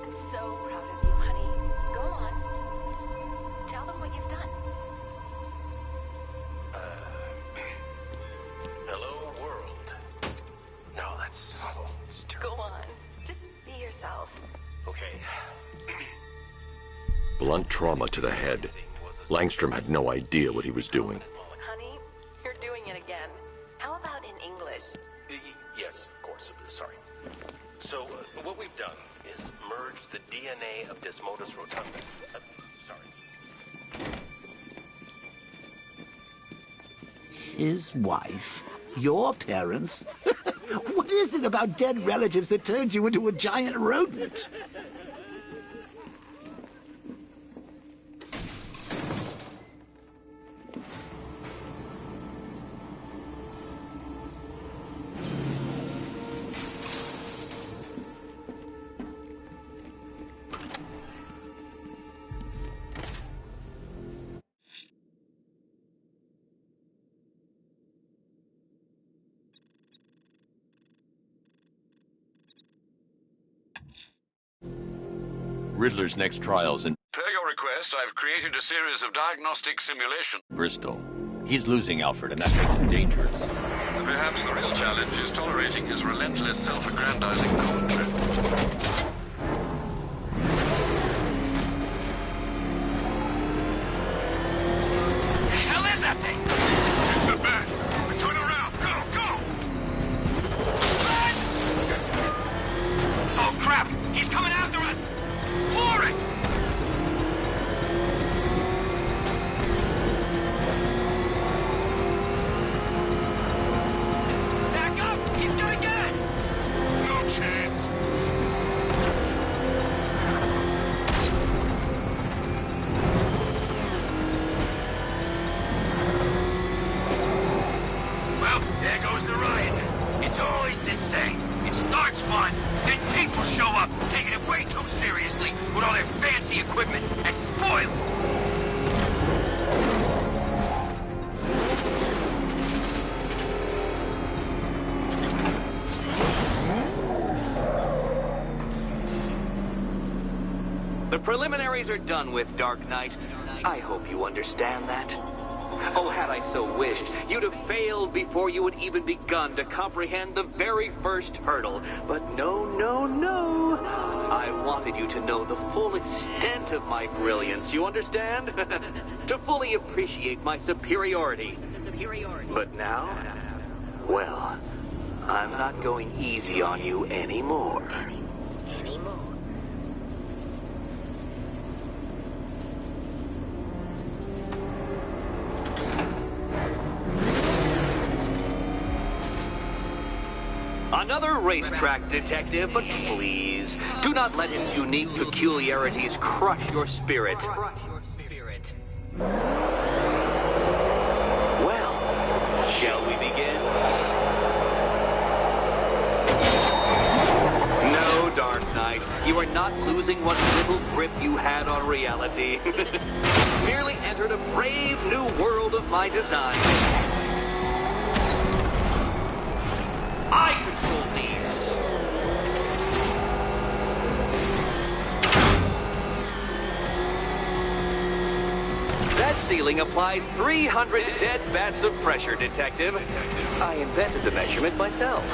I'm so proud of you, honey. Go on. Tell them what you've done. Hello, world. No, that's... Oh, it's terrible. Go on. Just be yourself. Okay. Blunt trauma to the head. Langstrom had no idea what he was doing. Honey, you're doing it again. How about in English? Yes, of course. Sorry. So, what we've done is merged the DNA of Desmodus rotundus. Sorry. His wife? Your parents? What is it about dead relatives that turned you into a giant rodent? Riddler's next trial's in Per your request, I've created a series of diagnostic simulations. Bristol. He's losing Alfred, and that makes him dangerous. Perhaps the real challenge is tolerating his relentless self-aggrandizing commentary. The hell is that thing? It's a bat. Turn around. Go! Run! Oh, crap! He's coming after us! Floor it! Back up! He's gonna get us! No chance. Well, there goes the riot. It's always the same. It starts fun, then people show up, taking it way too seriously with all their fancy equipment, and spoil it. The preliminaries are done with, Dark Knight. I hope you understand that. Oh, had I so wished, you'd have failed before you had even begun to comprehend the very first hurdle. But no. I wanted you to know the full extent of my brilliance, you understand? To fully appreciate my superiority. But now, well, I'm not going easy on you anymore. Another racetrack detective, but please, do not let its unique peculiarities crush your spirit. Well, shall we begin? No, Dark Knight, you are not losing what little grip you had on reality. Merely entered a brave new world of my design. I control these. ceiling applies 300 dead bats of pressure, Detective. I invented the measurement myself.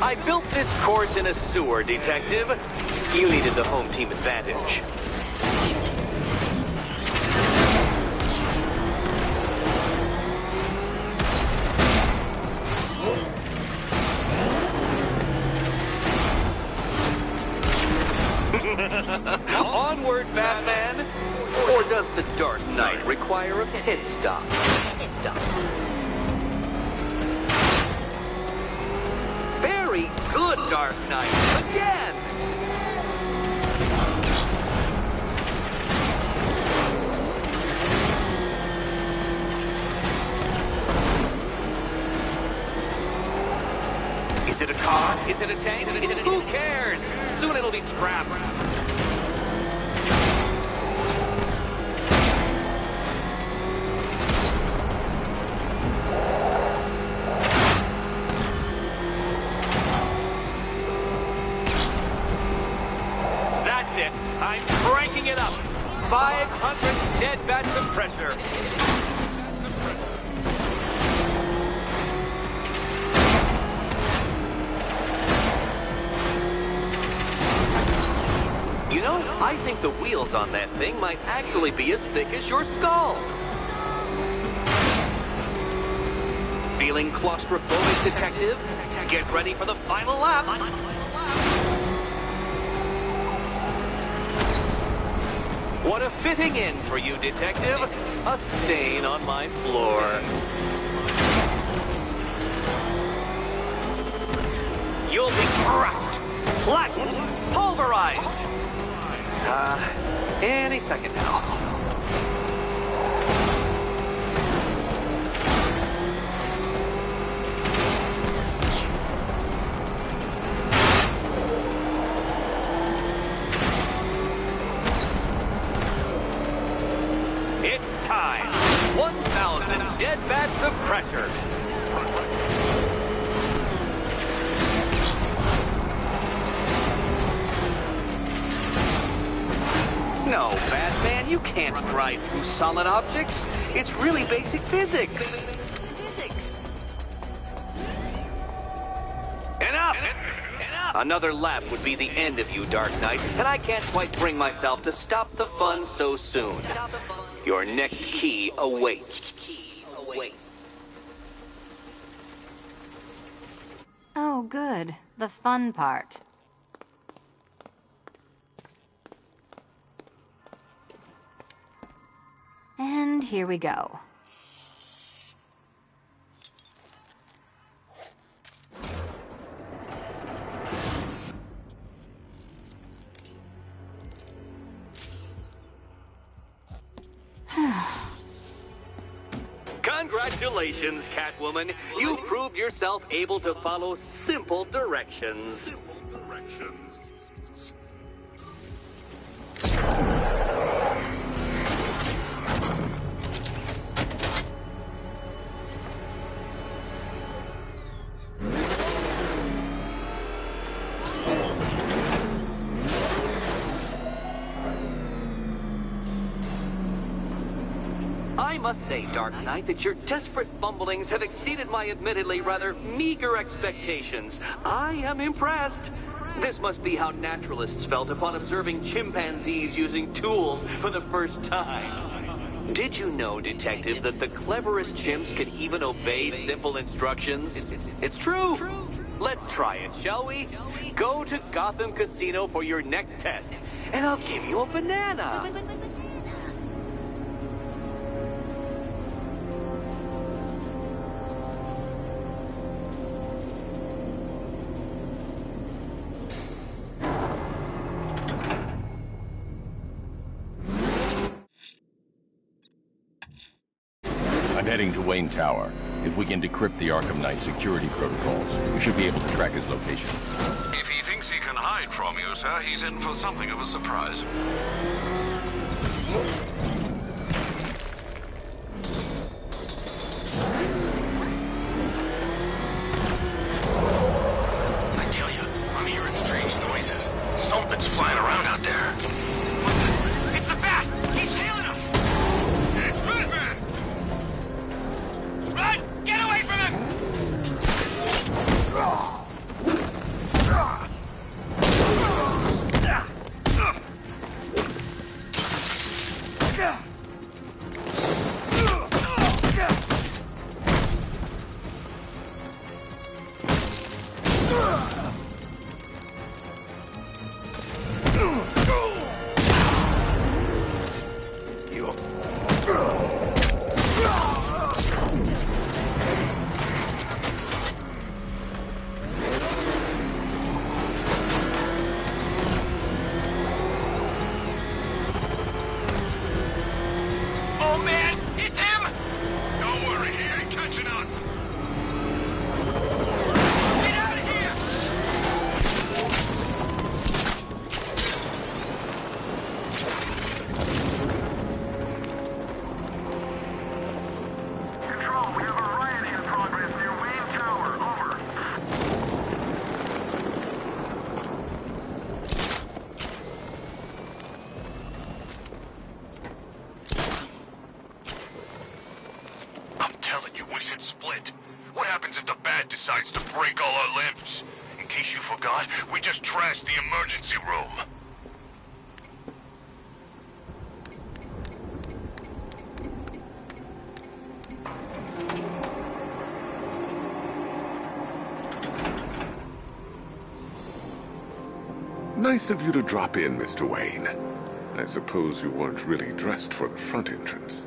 I built this course in a sewer, Detective. You needed the home team advantage. Onward, Batman! Or does the Dark Knight require a pit stop? Pit stop. Very good, Dark Knight. Again! Is it a car? Is it a tank? Who cares? Soon it'll be scrapped. That's it. I'm cranking it up. 500 dead bats of pressure. You know, I think the wheels on that thing might actually be as thick as your skull. Feeling claustrophobic, Detective? Get ready for the final lap. What a fitting end for you, Detective. A stain on my floor. You'll be crushed, flattened, pulverized. Any second now. It's time. 1,000 dead bats of pressure. No, Batman, you can't drive through solid objects. It's really basic physics. Enough! Enough! Another lap would be the end of you, Dark Knight, and I can't quite bring myself to stop the fun so soon. Your next key awaits. Oh, good. The fun part. And here we go. Congratulations, Catwoman. You proved yourself able to follow simple directions. I must say, Dark Knight, that your desperate fumblings have exceeded my admittedly rather meager expectations. I am impressed. This must be how naturalists felt upon observing chimpanzees using tools for the first time. Did you know, Detective, that the cleverest chimps can even obey simple instructions? It's true. Let's try it, shall we? Go to Gotham Casino for your next test, and I'll give you a banana. I'm heading to Wayne Tower. If we can decrypt the Arkham Knight security protocols, we should be able to track his location. If he thinks he can hide from you, sir, he's in for something of a surprise. Jesus, something's flying around out there. It's the Bat! He's tailing us! It's Batman! Run! Get away from him! Oh man, it's him! Don't worry, he ain't catching us. Get out of here! Control, we have a riot in progress near Wayne Tower. Over. I'm telling you, we should split. What happens if the Bat decides to break all our limbs? In case you forgot, we just trashed the emergency room. Nice of you to drop in, Mr. Wayne. I suppose you weren't really dressed for the front entrance.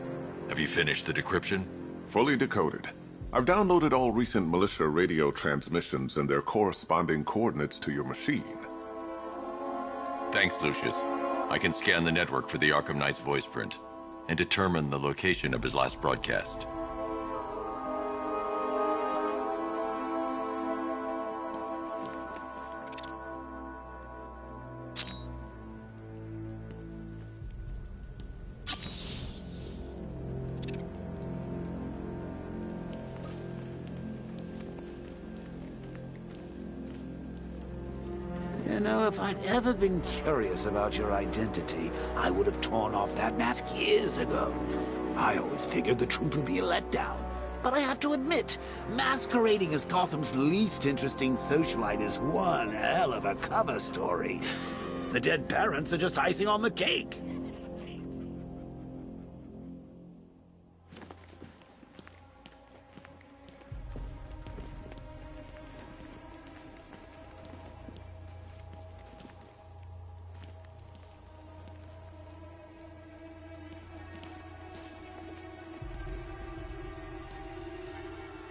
Have you finished the decryption? Fully decoded. I've downloaded all recent militia radio transmissions and their corresponding coordinates to your machine. Thanks, Lucius. I can scan the network for the Arkham Knight's voice print and determine the location of his last broadcast. You know, if I'd ever been curious about your identity, I would have torn off that mask years ago. I always figured the truth would be a letdown. But I have to admit, masquerading as Gotham's least interesting socialite is one hell of a cover story. The dead parents are just icing on the cake.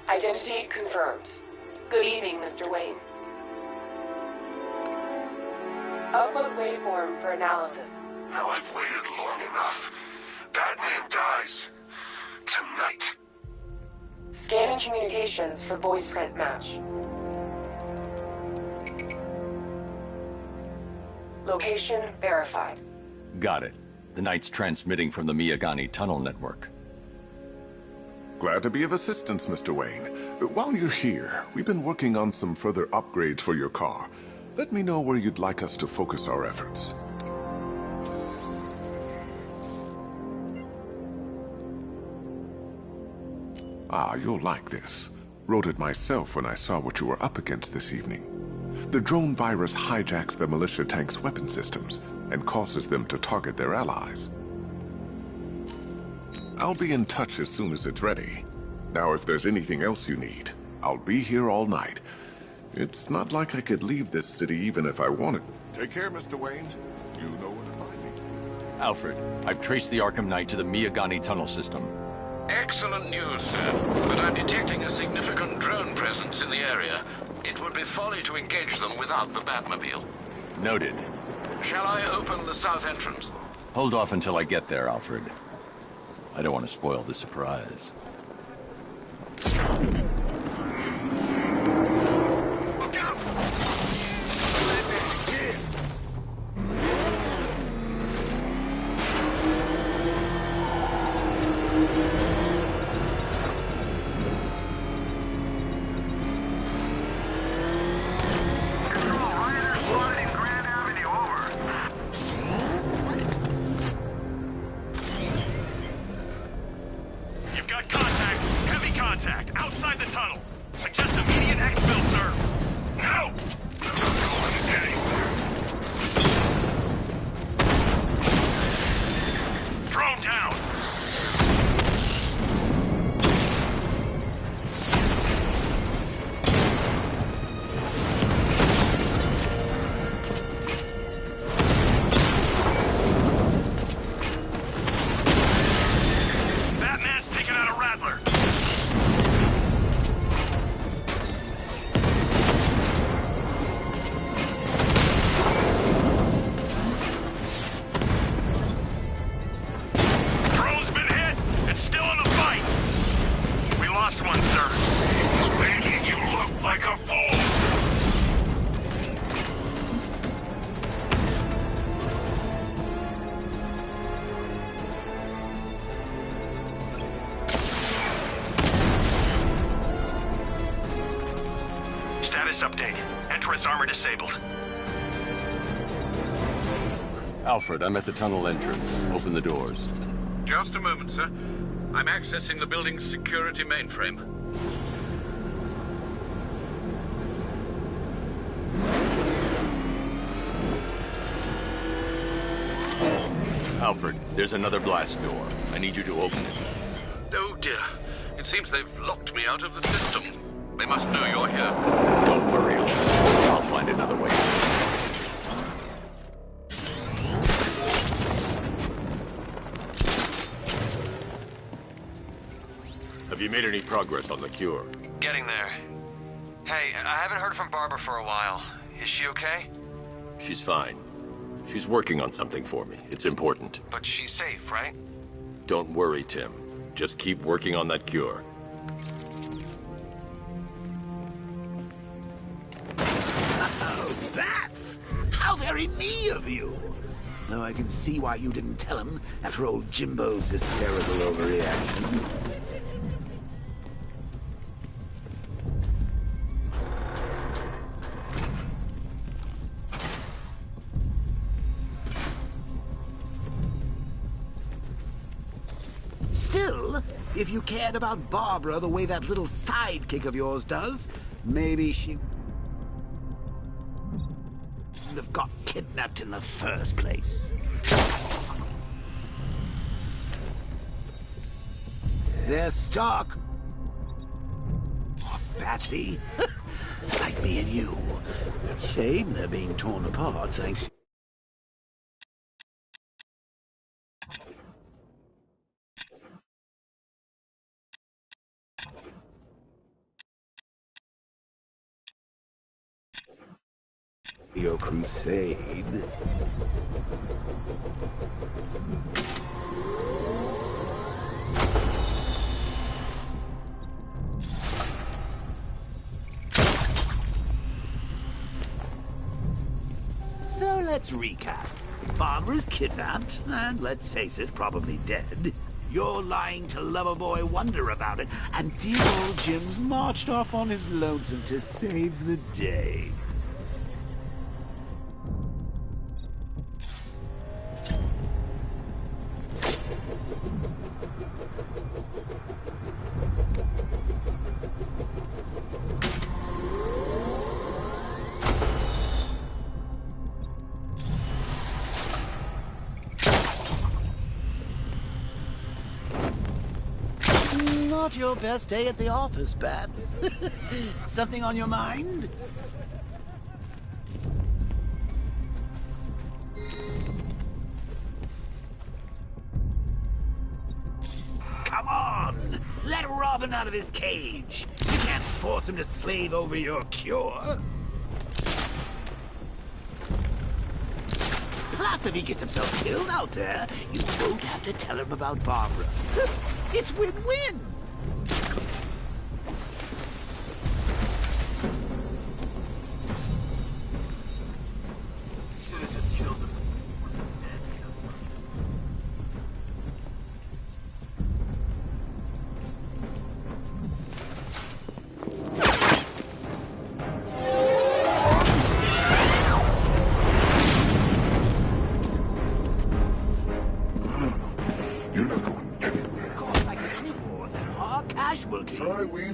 Identity confirmed. Good evening, Mr. Wayne. Upload waveform for analysis. Now I've waited long enough. Batman dies. Tonight. Scanning communications for voice print match. Location verified. Got it. The Knight's transmitting from the Miyagani tunnel network. Glad to be of assistance, Mr. Wayne. While you're here, we've been working on some further upgrades for your car. Let me know where you'd like us to focus our efforts. Ah, you'll like this. Wrote it myself when I saw what you were up against this evening. The drone virus hijacks the militia tank's weapon systems and causes them to target their allies. I'll be in touch as soon as it's ready. Now, if there's anything else you need, I'll be here all night. It's not like I could leave this city even if I wanted. Take care, Mr. Wayne. You know where to find me. Alfred, I've traced the Arkham Knight to the Miyagani tunnel system. Excellent news, sir. But I'm detecting a significant drone presence in the area. It would be folly to engage them without the Batmobile. Noted. Shall I open the south entrance? Hold off until I get there, Alfred. I don't want to spoil the surprise. Look out! Control, rioters spotted in Grand Turret's armor disabled. Alfred, I'm at the tunnel entrance. Open the doors. Just a moment, sir. I'm accessing the building's security mainframe. Alfred, there's another blast door. I need you to open it. Oh dear. It seems they've locked me out of the system. They must know you're here. Don't worry, Alfred. I'll find another way. Have you made any progress on the cure? Getting there. Hey, I haven't heard from Barbara for a while. Is she okay? She's fine. She's working on something for me. It's important. But she's safe, right? Don't worry, Tim. Just keep working on that cure. Oh, bats! How very me of you! Though I can see why you didn't tell him after old Jimbo's hysterical overreaction. Still, if you cared about Barbara the way that little sidekick of yours does, maybe she would have got kidnapped in the first place. They're stuck. Patsy. Like me and you. Shame they're being torn apart, thanks. Your crusade. So let's recap. Barbara's kidnapped, and let's face it, probably dead. You're lying to Loverboy Wonder about it, and dear old Jim's marched off on his lonesome to save the day. Not your best day at the office, Bats. Something on your mind? Come on! Let Robin out of his cage! You can't force him to slave over your cure! Plus, if he gets himself killed out there, you won't have to tell him about Barbara. It's win-win!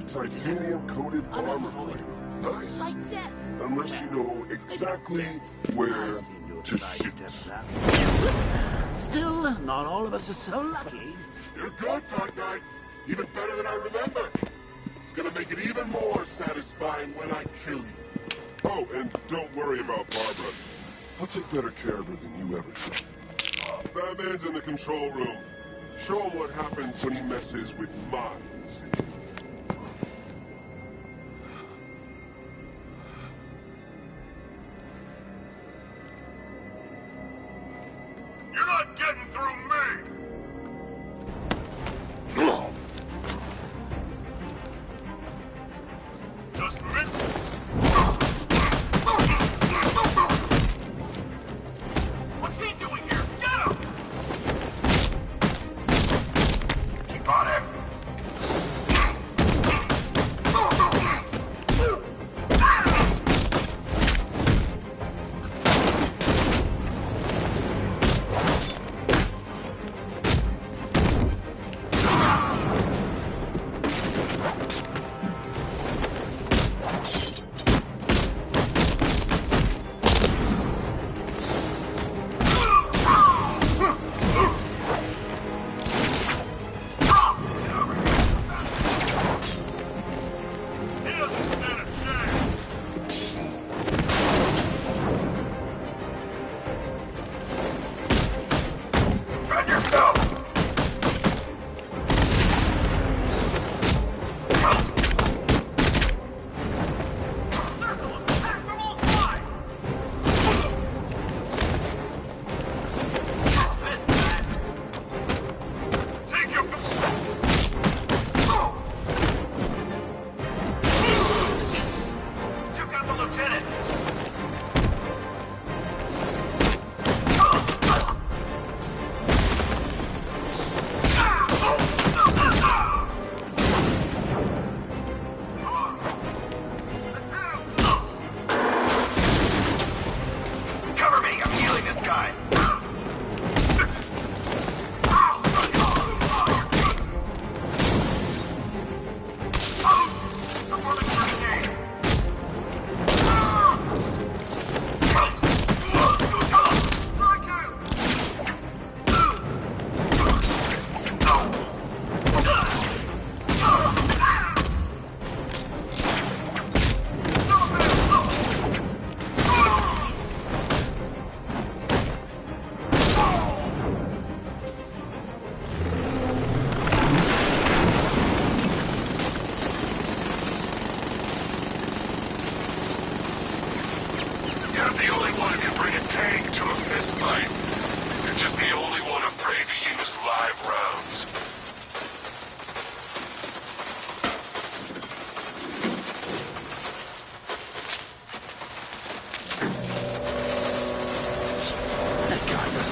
Titanium-coated armor. Nice. Like death. Unless you know exactly where to hit. Still, not all of us are so lucky. You're good, Dark Knight. Even better than I remember. It's gonna make it even more satisfying when I kill you. Oh, and don't worry about Barbara. I'll take better care of her than you ever did. Batman's in the control room. Show him what happens when he messes with minds. You're not getting through me! Just miss. What's he doing here? Get him! You got him! Defend yourself!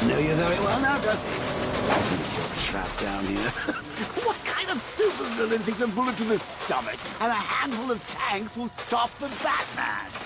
Know you very well now, does he? You're trapped down here. What kind of supervillain thinks a bullet to the stomach and a handful of tanks will stop the Batman?